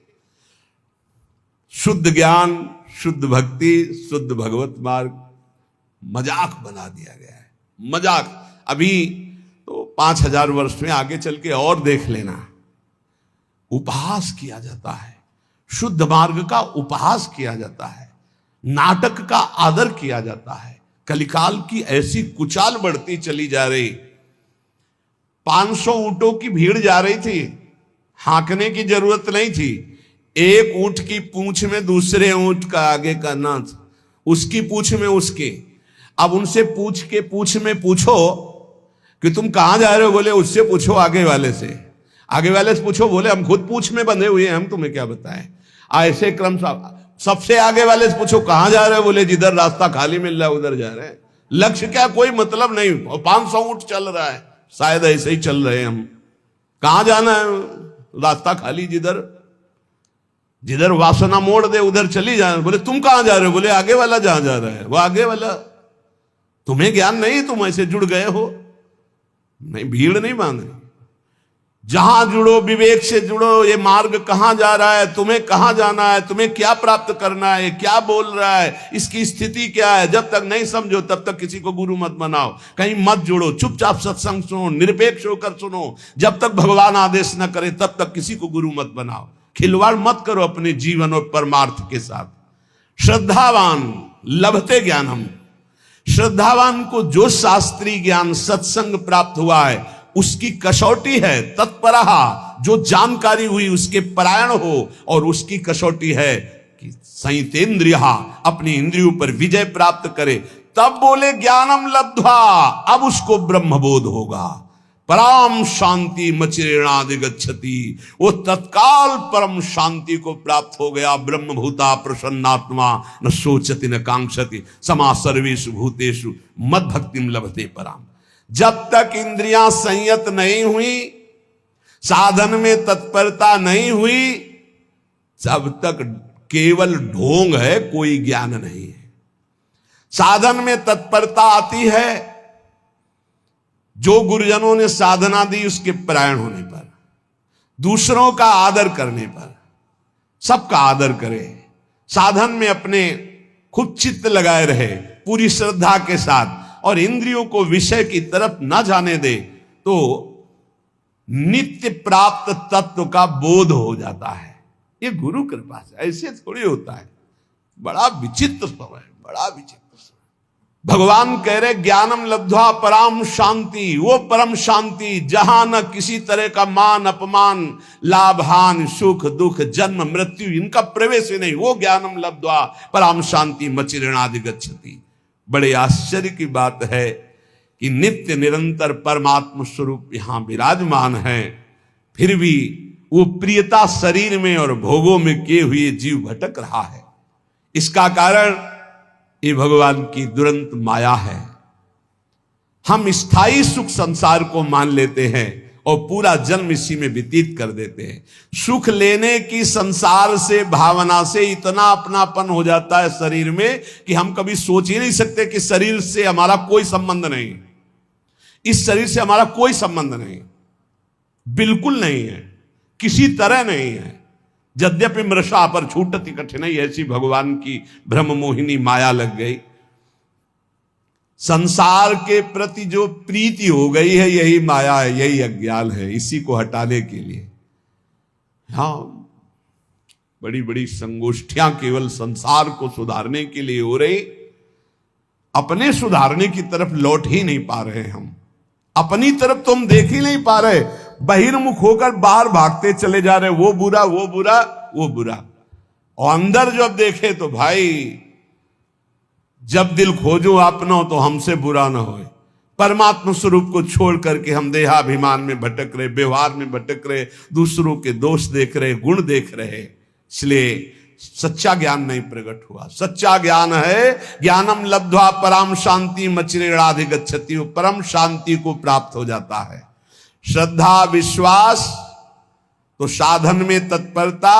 शुद्ध ज्ञान, शुद्ध भक्ति, शुद्ध भगवत मार्ग मजाक बना दिया गया है। मजाक। अभी तो 5000 वर्ष में आगे चल के और देख लेना, उपहास किया जाता है, शुद्ध मार्ग का उपहास किया जाता है, नाटक का आदर किया जाता है। कलिकाल की ऐसी कुचाल बढ़ती चली जा रही। 500 ऊंटों की भीड़ जा रही थी, हांकने की जरूरत नहीं थी। एक ऊंट की पूंछ में दूसरे ऊंट का आगे का नाथ, उसकी पूंछ में उसके। अब उनसे पूछ में पूछो कि तुम कहां जा रहे हो, बोले उससे पूछो आगे वाले से। आगे वाले से पूछो, बोले हम खुद पूंछ में बंधे हुए हैं, हम तुम्हें क्या बताएं। ऐसे क्रम सबसे आगे वाले से पूछो कहां जा रहे हो, बोले जिधर रास्ता खाली मिल रहा है उधर जा रहे हैं। लक्ष्य क्या, कोई मतलब नहीं। और 500 ऊंट चल रहा है, शायद ऐसे ही चल रहे हैं हम। कहां जाना है? रास्ता खाली, जिधर वासना मोड़ दे उधर चली जाए। बोले तुम कहां जा रहे हो, बोले आगे वाला जहां जा रहा है वो आगे वाला। तुम्हें ज्ञान नहीं, तुम ऐसे जुड़ गए हो। नहीं, भीड़ नहीं बांध रही। जहां जुड़ो, विवेक से जुड़ो। ये मार्ग कहां जा रहा है, तुम्हें कहां जाना है, तुम्हें क्या प्राप्त करना है, क्या बोल रहा है, इसकी स्थिति क्या है। जब तक नहीं समझो तब तक किसी को गुरु मत बनाओ, कहीं मत जुड़ो। चुपचाप सत्संग सुनो, निरपेक्ष होकर सुनो। जब तक भगवान आदेश न करे तब तक किसी को गुरु मत बनाओ। खिलवाड़ मत करो अपने जीवन और परमार्थ के साथ। श्रद्धावान लभते ज्ञानम, श्रद्धावान को जो शास्त्रीय ज्ञान सत्संग प्राप्त हुआ है उसकी कसौटी है तत्परहा, जो जानकारी हुई उसके परायण हो। और उसकी कसौटी है कि संयतेन्द्रिया, अपनी इंद्रियों पर विजय प्राप्त करे। तब बोले ज्ञानम लब्ध्वा, अब उसको ब्रह्मबोध होगा। परम शांति मचिरेणादिगच्छति, वो तत्काल परम शांति को प्राप्त हो गया। ब्रह्मभूता प्रसन्नात्मा न शोचति न कांक्षति, समा सर्वेषु भूतेषु मद भक्तिम लभते पराम। जब तक इंद्रियां संयत नहीं हुई, साधन में तत्परता नहीं हुई, तब तक केवल ढोंग है, कोई ज्ञान नहीं है। साधन में तत्परता आती है जो गुरुजनों ने साधना दी उसके परायण होने पर, दूसरों का आदर करने पर। सबका आदर करे, साधन में अपने खूब चित्त लगाए रहे, पूरी श्रद्धा के साथ और इंद्रियों को विषय की तरफ ना जाने दे, तो नित्य प्राप्त तत्व का बोध हो जाता है। ये गुरु कृपा से, ऐसे थोड़ी होता है। बड़ा विचित्र समय, बड़ा विचित्र समय। भगवान कह रहे ज्ञानम लब्ध्वा परम शांति, वो परम शांति जहां न किसी तरह का मान अपमान, लाभ हानि, सुख दुख, जन्म मृत्यु, इनका प्रवेश ही नहीं। वो ज्ञानम लब्ध्वा परम शांति मचिरणादि गच्छति। बड़े आश्चर्य की बात है कि नित्य निरंतर परमात्म स्वरूप यहां विराजमान है, फिर भी वो प्रियता शरीर में और भोगों में किए हुए जीव भटक रहा है। इसका कारण ये भगवान की दुरंत माया है। हम स्थायी सुख संसार को मान लेते हैं और पूरा जन्म इसी में व्यतीत कर देते हैं। सुख लेने की संसार से भावना से इतना अपनापन हो जाता है शरीर में कि हम कभी सोच ही नहीं सकते कि शरीर से हमारा कोई संबंध नहीं, इस शरीर से हमारा कोई संबंध नहीं, बिल्कुल नहीं है, किसी तरह नहीं है। यद्यपि मृषा पर छूटति कठिनाई, ऐसी भगवान की ब्रह्म मोहिनी माया लग गई। संसार के प्रति जो प्रीति हो गई है, यही माया है, यही अज्ञान है। इसी को हटाने के लिए हाँ, बड़ी बड़ी संगोष्ठियां केवल संसार को सुधारने के लिए हो रही, अपने सुधारने की तरफ लौट ही नहीं पा रहे। हम अपनी तरफ तो हम देख ही नहीं पा रहे, बहिर्मुख होकर बाहर भागते चले जा रहे। वो बुरा, वो बुरा, वो बुरा, और अंदर जब देखे तो भाई, जब दिल खोजो अपनो तो हमसे बुरा ना होए। परमात्मा स्वरूप को छोड़ करके हम देहाभिमान में भटक रहे, व्यवहार में भटक रहे, दूसरों के दोष देख रहे, गुण देख रहे। इसलिए सच्चा ज्ञान नहीं प्रकट हुआ। सच्चा ज्ञान है ज्ञानम लब्ध्वा परम शांति मचिरेणाधिगच्छति, परम शांति को प्राप्त हो जाता है। श्रद्धा विश्वास तो साधन में तत्परता,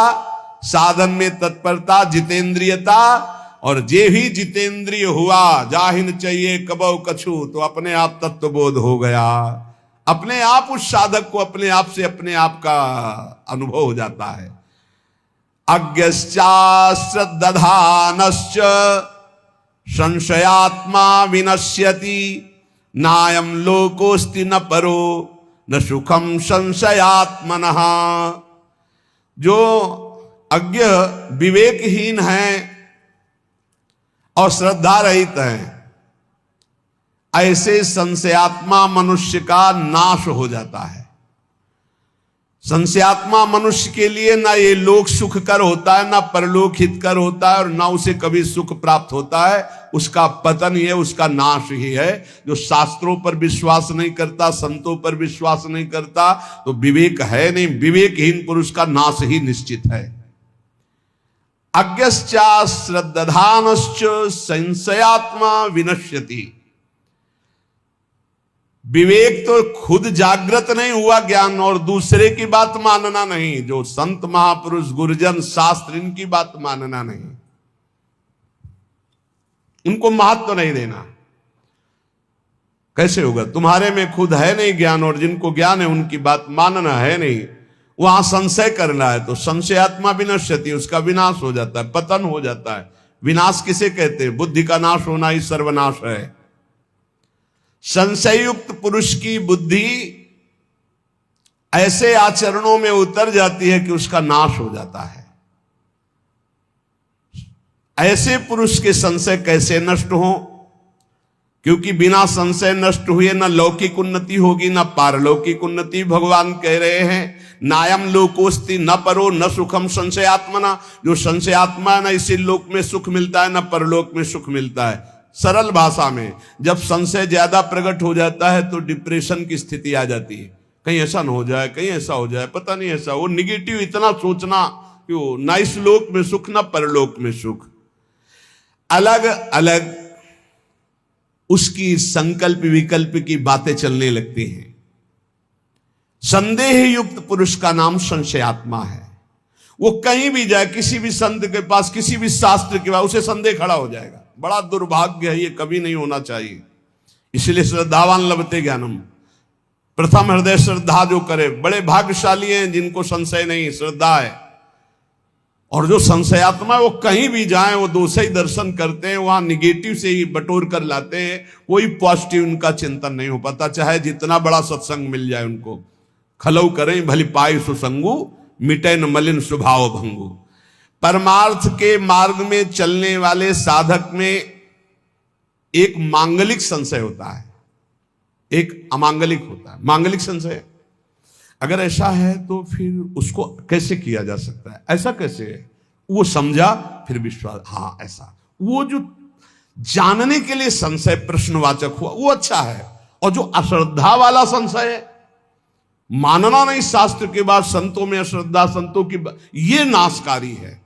साधन में तत्परता जितेंद्रियता, और जे ही जितेंद्रिय हुआ जाहिन चाहिए कबौ कछु, तो अपने आप तत्वबोध हो गया। अपने आप उस साधक को अपने आप से अपने आप का अनुभव हो जाता है। अज्ञश्चा श्रद्धानश्च संशयात्मा विनश्यति, नायम लोकोस्ति न परो न सुखम संशयात्मनः। जो अज्ञ विवेकहीन है और श्रद्धा रहित है, ऐसे संशयात्मा मनुष्य का नाश हो जाता है। संशयात्मा मनुष्य के लिए ना ये लोक सुखकर होता है, ना परलोक हितकर होता है, और ना उसे कभी सुख प्राप्त होता है। उसका पतन ही है, उसका नाश ही है। जो शास्त्रों पर विश्वास नहीं करता, संतों पर विश्वास नहीं करता, तो विवेक है नहीं। विवेकहीन पुरुष का नाश ही निश्चित है। अज्ञश्चा श्रद्धानश्च संशयात्मा विनश्यति। विवेक तो खुद जागृत नहीं हुआ ज्ञान, और दूसरे की बात मानना नहीं। जो संत महापुरुष गुरुजन शास्त्र, इनकी बात मानना नहीं, उनको महत्व नहीं देना। कैसे होगा? तुम्हारे में खुद है नहीं ज्ञान, और जिनको ज्ञान है उनकी बात मानना है नहीं। वहां संशय करना है तो संशयात्मा विनश्यति, उसका विनाश हो जाता है, पतन हो जाता है। विनाश किसे कहते हैं? बुद्धि का नाश होना ही सर्वनाश है। संशयुक्त पुरुष की बुद्धि ऐसे आचरणों में उतर जाती है कि उसका नाश हो जाता है। ऐसे पुरुष के संशय कैसे नष्ट हो? क्योंकि बिना संशय नष्ट हुए न लौकिक उन्नति होगी न पारलौकिक उन्नति। भगवान कह रहे हैं नायम लोकोस्ति न परो न सुखम संशयात्मना। जो संशयात्मा है, न इसी लोक में सुख मिलता है न परलोक में सुख मिलता है। सरल भाषा में, जब संशय ज्यादा प्रकट हो जाता है तो डिप्रेशन की स्थिति आ जाती है। कहीं ऐसा न हो जाए, कहीं ऐसा हो जाए, पता नहीं ऐसा। वो निगेटिव इतना सोचना कि वो ना इस लोक में सुख न परलोक में सुख। अलग अलग उसकी संकल्प विकल्प की बातें चलने लगती हैं। संदेह युक्त पुरुष का नाम संशयात्मा है। वो कहीं भी जाए, किसी भी संत के पास, किसी भी शास्त्र के पास, उसे संदेह खड़ा हो जाएगा। बड़ा दुर्भाग्य है, ये कभी नहीं होना चाहिए। इसलिए श्रद्धावान लभते ज्ञानम, प्रथम हृदय श्रद्धा जो करे, बड़े भाग्यशाली हैं जिनको संशय नहीं, श्रद्धा है। और जो संशयात्मा वो कहीं भी जाएं, वो दोष ही दर्शन करते हैं, वहां निगेटिव से ही बटोर कर लाते हैं, कोई पॉजिटिव उनका चिंतन नहीं हो पाता, चाहे जितना बड़ा सत्संग मिल जाए उनको। खलऊ करें भली पाई सुसंगु, मिटे न मलिन स्वभाव भंगु। परमार्थ के मार्ग में चलने वाले साधक में एक मांगलिक संशय होता है, एक अमांगलिक होता है। मांगलिक संशय अगर ऐसा है तो फिर उसको कैसे किया जा सकता है, ऐसा कैसे है, वो समझा फिर विश्वास, हाँ ऐसा। वो जो जानने के लिए संशय प्रश्नवाचक हुआ वो अच्छा है। और जो अश्रद्धा वाला संशय है, मानना नहीं शास्त्र के बाद, संतों में अश्रद्धा, संतों की ये नाशकारी है।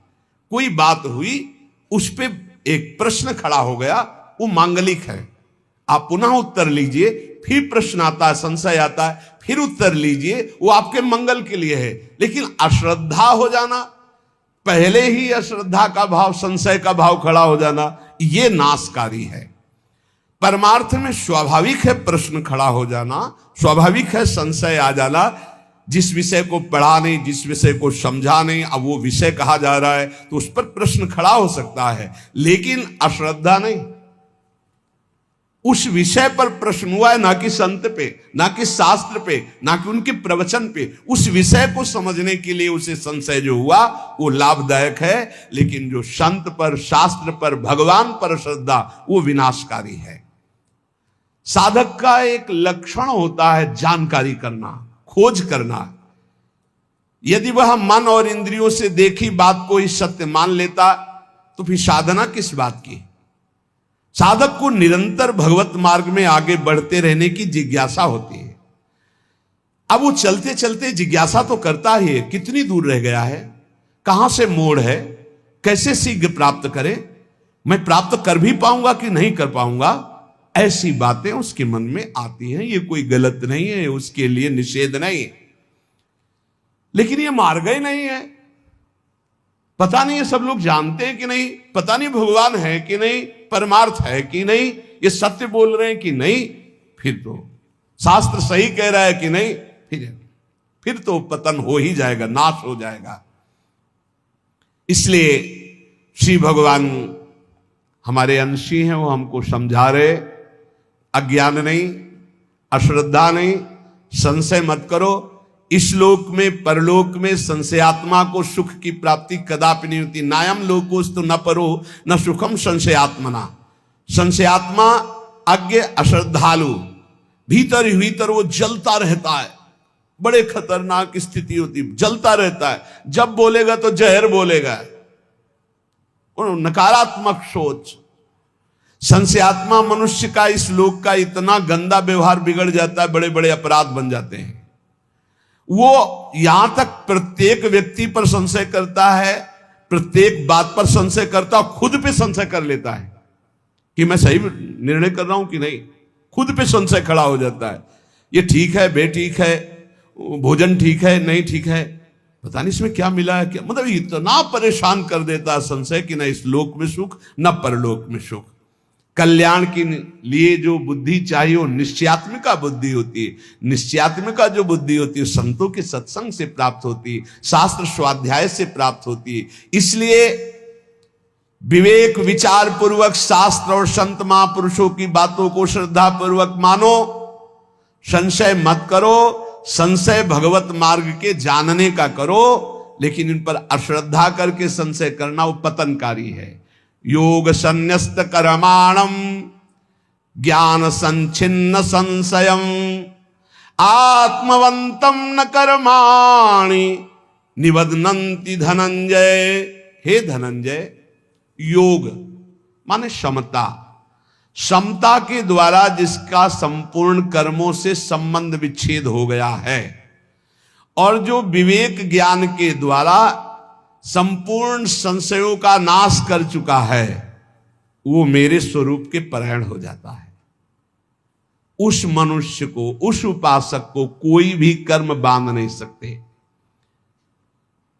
कोई बात हुई, उस पे एक प्रश्न खड़ा हो गया, वो मांगलिक है। आप पुनः उत्तर लीजिए, फिर प्रश्न आता है, संशय आता है, फिर उत्तर लीजिए, वो आपके मंगल के लिए है। लेकिन अश्रद्धा हो जाना, पहले ही अश्रद्धा का भाव, संशय का भाव खड़ा हो जाना, ये नाशकारी है। परमार्थ में स्वाभाविक है प्रश्न खड़ा हो जाना, स्वाभाविक है संशय आ जाना। जिस विषय को पढ़ा नहीं, जिस विषय को समझा नहीं, अब वो विषय कहा जा रहा है तो उस पर प्रश्न खड़ा हो सकता है, लेकिन अश्रद्धा नहीं। उस विषय पर प्रश्न हुआ है, ना कि संत पे, ना कि शास्त्र पे, ना कि उनके प्रवचन पे। उस विषय को समझने के लिए उसे संशय जो हुआ वो लाभदायक है। लेकिन जो संत पर, शास्त्र पर, भगवान पर श्रद्धा, वो विनाशकारी है। साधक का एक लक्षण होता है जानकारी करना, खोज करना। यदि वह मन और इंद्रियों से देखी बात को ही सत्य मान लेता तो फिर साधना किस बात की। साधक को निरंतर भगवत मार्ग में आगे बढ़ते रहने की जिज्ञासा होती है। अब वो चलते चलते जिज्ञासा तो करता ही है, कितनी दूर रह गया है, कहां से मोड़ है, कैसे शीघ्र प्राप्त करें, मैं प्राप्त कर भी पाऊंगा कि नहीं कर पाऊंगा, ऐसी बातें उसके मन में आती हैं। ये कोई गलत नहीं है, उसके लिए निषेध नहीं है, लेकिन ये मार्ग ही नहीं है। पता नहीं है सब लोग जानते हैं कि नहीं, पता नहीं भगवान है कि नहीं, परमार्थ है कि नहीं, ये सत्य बोल रहे हैं कि नहीं, फिर तो शास्त्र सही कह रहा है कि नहीं, फिर तो पतन हो ही जाएगा, नाश हो जाएगा। इसलिए श्री भगवान हमारे अंशी हैं, वो हमको समझा रहे, अज्ञान नहीं, अश्रद्धा नहीं, संशय मत करो। इस लोक में, परलोक में संशयात्मा को सुख की प्राप्ति कदापि नहीं होती। नायम लोकोस्तु न परो न सुखम संशयात्मना। संशयात्मा अज्ञ अश्रद्धालु, भीतर ही भीतर वो जलता रहता है, बड़े खतरनाक स्थिति होती, जलता रहता है। जब बोलेगा तो जहर बोलेगा, नकारात्मक सोच। संशयात्मा मनुष्य का, इस लोक का इतना गंदा व्यवहार बिगड़ जाता है, बड़े बड़े अपराध बन जाते हैं। वो यहां तक प्रत्येक व्यक्ति पर संशय करता है, प्रत्येक बात पर संशय करता है, खुद पे संशय कर लेता है कि मैं सही निर्णय कर रहा हूं कि नहीं। खुद पे संशय खड़ा हो जाता है, ये ठीक है, बेठीक है, भोजन ठीक है, नहीं ठीक है, पता नहीं इसमें क्या मिला है, क्या मतलब इतना परेशान कर देता है संशय कि न इस लोक में सुख न परलोक में सुख। कल्याण के लिए जो बुद्धि चाहिए वो निश्चयात्मिका बुद्धि होती है। निश्चयात्मिका जो बुद्धि होती है संतों के सत्संग से प्राप्त होती है, शास्त्र स्वाध्याय से प्राप्त होती है। इसलिए विवेक विचार पूर्वक शास्त्र और संत महापुरुषों की बातों को श्रद्धा पूर्वक मानो, संशय मत करो। संशय भगवत मार्ग के जानने का करो, लेकिन इन पर अश्रद्धा करके संशय करना वो पतनकारी है। योग संन्यस्त कर्माणम ज्ञान संचिन्न संशयम आत्मवंतम न कर्माणि निबध्नन्ति धनंजय। हे धनंजय, योग माने समता, समता के द्वारा जिसका संपूर्ण कर्मों से संबंध विच्छेद हो गया है, और जो विवेक ज्ञान के द्वारा संपूर्ण संशयों का नाश कर चुका है, वो मेरे स्वरूप के परायण हो जाता है। उस मनुष्य को, उस उपासक को कोई भी कर्म बांध नहीं सकते।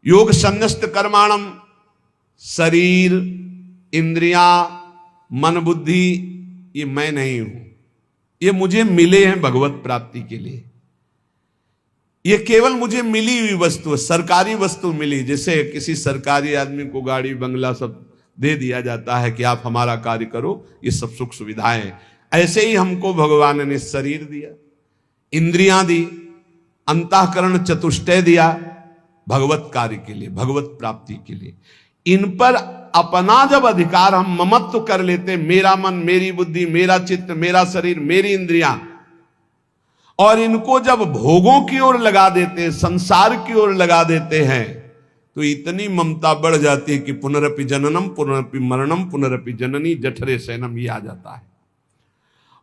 योग संन्यस्त कर्माणम, शरीर, इंद्रियां, मन, बुद्धि, ये मैं नहीं हूं, ये मुझे मिले हैं भगवत प्राप्ति के लिए। ये केवल मुझे मिली हुई वस्तु है, सरकारी वस्तु मिली। जैसे किसी सरकारी आदमी को गाड़ी बंगला सब दे दिया जाता है कि आप हमारा कार्य करो, ये सब सुख सुविधाएं, ऐसे ही हमको भगवान ने शरीर दिया, इंद्रियां दी, अंतःकरण चतुष्टय दिया भगवत कार्य के लिए, भगवत प्राप्ति के लिए। इन पर अपना जब अधिकार हम ममत्व कर लेते, मेरा मन, मेरी बुद्धि, मेरा चित्त, मेरा शरीर, मेरी इंद्रियां, और इनको जब भोगों की ओर लगा देते हैं, संसार की ओर लगा देते हैं, तो इतनी ममता बढ़ जाती है कि पुनरपि जननम पुनरपि मरणम पुनरपि जननी जठरे शयनम, ये आ जाता है।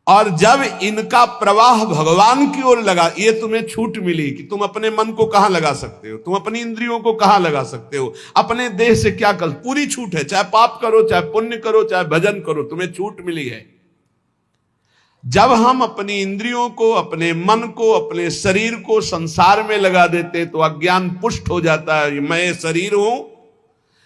और जब इनका प्रवाह भगवान की ओर लगा, ये तुम्हें छूट मिली कि तुम अपने मन को कहां लगा सकते हो, तुम अपनी इंद्रियों को कहां लगा सकते हो, अपने देह से क्या कर, पूरी छूट है, चाहे पाप करो, चाहे पुण्य करो, चाहे भजन करो, तुम्हें छूट मिली है। जब हम अपनी इंद्रियों को, अपने मन को, अपने शरीर को संसार में लगा देते तो अज्ञान पुष्ट हो जाता है। मैं शरीर हूं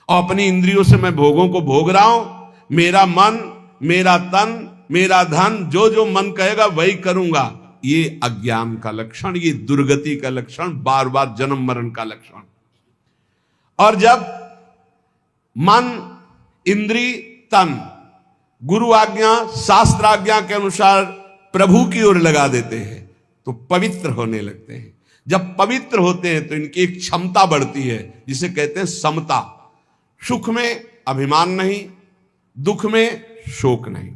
और अपनी इंद्रियों से मैं भोगों को भोग रहा हूं, मेरा मन, मेरा तन, मेरा धन, जो जो मन कहेगा वही करूंगा। ये अज्ञान का लक्षण, ये दुर्गति का लक्षण, बार बार जन्म मरण का लक्षण। और जब मन, इंद्री, तन गुरु आज्ञा, शास्त्र आज्ञा के अनुसार प्रभु की ओर लगा देते हैं तो पवित्र होने लगते हैं। जब पवित्र होते हैं तो इनकी एक क्षमता बढ़ती है जिसे कहते हैं समता। सुख में अभिमान नहीं, दुख में शोक नहीं,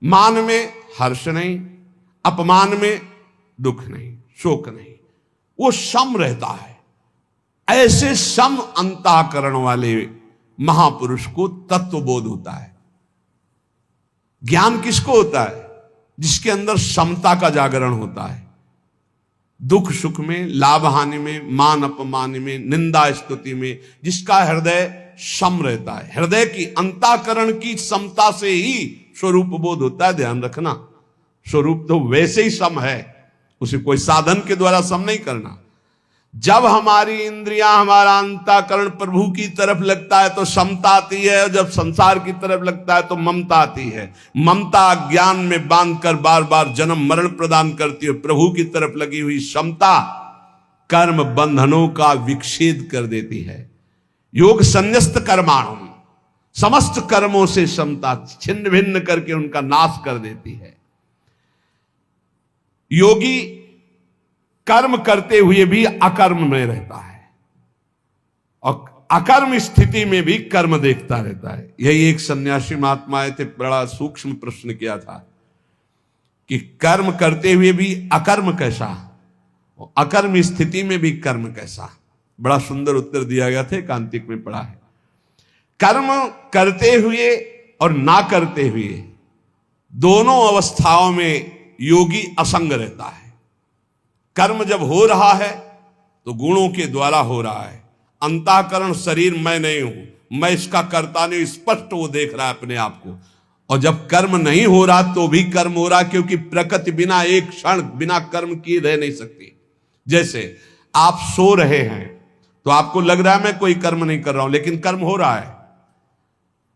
मान में हर्ष नहीं, अपमान में दुख नहीं, शोक नहीं, वो सम रहता है। ऐसे सम अंतःकरण वाले महापुरुष को तत्वबोध होता है। ज्ञान किसको होता है? जिसके अंदर समता का जागरण होता है। दुख सुख में, लाभ हानि में, मान अपमान में, निंदा स्तुति में, जिसका हृदय सम रहता है। हृदय की, अंतःकरण की समता से ही स्वरूप बोध होता है। ध्यान रखना, स्वरूप तो वैसे ही सम है, उसे कोई साधन के द्वारा सम नहीं करना। जब हमारी इंद्रियां, हमारा अंतःकरण प्रभु की तरफ लगता है तो समता आती है, और जब संसार की तरफ लगता है तो ममता आती है। ममता ज्ञान में बांधकर बार बार जन्म मरण प्रदान करती है। प्रभु की तरफ लगी हुई समता कर्म बंधनों का विच्छेद कर देती है। योग संन्यस्त कर्माणु, समस्त कर्मों से समता छिन्न भिन्न करके उनका नाश कर देती है। योगी कर्म करते हुए भी अकर्म में रहता है और अकर्म स्थिति में भी कर्म देखता रहता है। यही एक सन्यासी महात्मा आए थे, बड़ा सूक्ष्म प्रश्न किया था कि कर्म करते हुए भी अकर्म कैसा, अकर्म स्थिति में भी कर्म कैसा। बड़ा सुंदर उत्तर दिया गया था, कांतिक में पढ़ा है। कर्म करते हुए और ना करते हुए दोनों अवस्थाओं में योगी असंग रहता है। कर्म जब हो रहा है तो गुणों के द्वारा हो रहा है। अंतःकरण शरीर मैं नहीं हूं, मैं इसका कर्ता नहीं, स्पष्ट वो देख रहा है अपने आप को। और जब कर्म नहीं हो रहा तो भी कर्म हो रहा, क्योंकि प्रकृति बिना एक क्षण बिना कर्म किए रह नहीं सकती। जैसे आप सो रहे हैं तो आपको लग रहा है मैं कोई कर्म नहीं कर रहा हूं, लेकिन कर्म हो रहा है।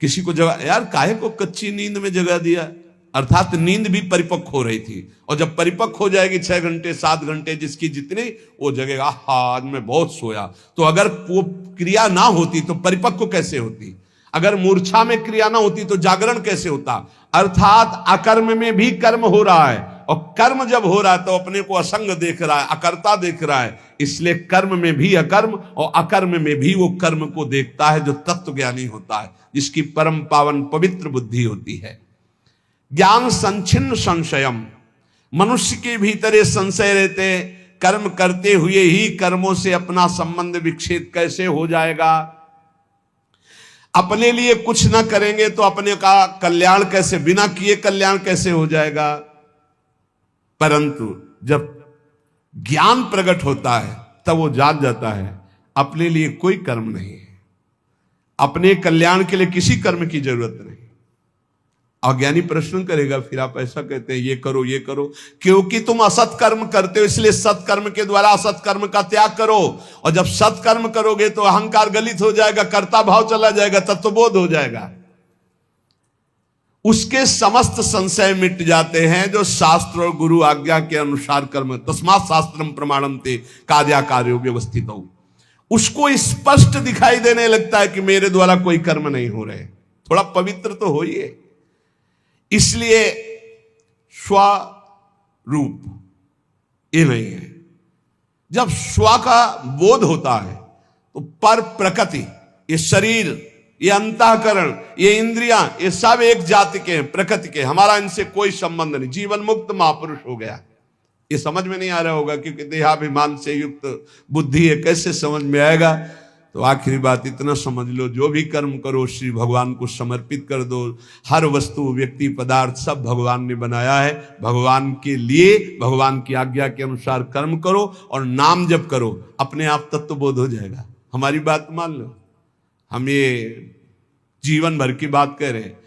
किसी को जगह, यार काहे को कच्ची नींद में जगा दिया, अर्थात नींद भी परिपक्व हो रही थी। और जब परिपक्व हो जाएगी 6 घंटे 7 घंटे जिसकी जितनी, वो जगेगा आज मैं बहुत सोया। तो अगर वो क्रिया ना होती तो परिपक्व कैसे होती? अगर मूर्छा में क्रिया ना होती तो जागरण कैसे होता? अर्थात अकर्म में भी कर्म हो रहा है, और कर्म जब हो रहा है तो अपने को असंग देख रहा है, अकर्ता देख रहा है। इसलिए कर्म में भी अकर्म और अकर्म में भी वो कर्म को देखता है जो तत्व ज्ञानी होता है, जिसकी परम पावन पवित्र बुद्धि होती है। ज्ञान संचिन्न संशयम, मनुष्य के भीतर ये संशय रहते, कर्म करते हुए ही कर्मों से अपना संबंध विच्छेद कैसे हो जाएगा? अपने लिए कुछ ना करेंगे तो अपने का कल्याण कैसे, बिना किए कल्याण कैसे हो जाएगा? परंतु जब ज्ञान प्रकट होता है तब वो जान जाता है अपने लिए कोई कर्म नहीं है, अपने कल्याण के लिए किसी कर्म की जरूरत नहीं। अज्ञानी प्रश्न करेगा, फिर आप ऐसा कहते हैं ये करो ये करो, क्योंकि तुम असत कर्म करते हो, इसलिए सत्कर्म के द्वारा असत कर्म का त्याग करो। और जब सत्कर्म करोगे तो अहंकार गलित हो जाएगा, कर्ता भाव चला जाएगा, तत्वबोध हो जाएगा। उसके समस्त संशय मिट जाते हैं जो शास्त्र और गुरु आज्ञा के अनुसार कर्म। तस्मात् शास्त्रम प्रमाणम ते कार्या कार्यो व्यवस्थित हो। उसको स्पष्ट दिखाई देने लगता है कि मेरे द्वारा कोई कर्म नहीं हो रहे, थोड़ा पवित्र तो होइए। इसलिए स्वरूप ये नहीं है। जब स्व का बोध होता है तो पर प्रकृति, ये शरीर, ये अंतःकरण, ये इंद्रियां, ये सब एक जाति के हैं, प्रकृति के। हमारा इनसे कोई संबंध नहीं। जीवन मुक्त महापुरुष हो गया। ये समझ में नहीं आ रहा होगा क्योंकि देहाभिमान से युक्त बुद्धि है, कैसे समझ में आएगा। तो आखिरी बात इतना समझ लो, जो भी कर्म करो श्री भगवान को समर्पित कर दो। हर वस्तु, व्यक्ति, पदार्थ सब भगवान ने बनाया है। भगवान के लिए, भगवान की आज्ञा के अनुसार कर्म करो और नाम जप करो, अपने आप तत्व बोध हो जाएगा। हमारी बात मान लो, हम ये जीवन भर की बात कह रहे हैं।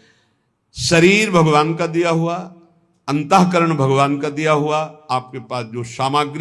शरीर भगवान का दिया हुआ, अंतःकरण भगवान का दिया हुआ, आपके पास जो सामग्री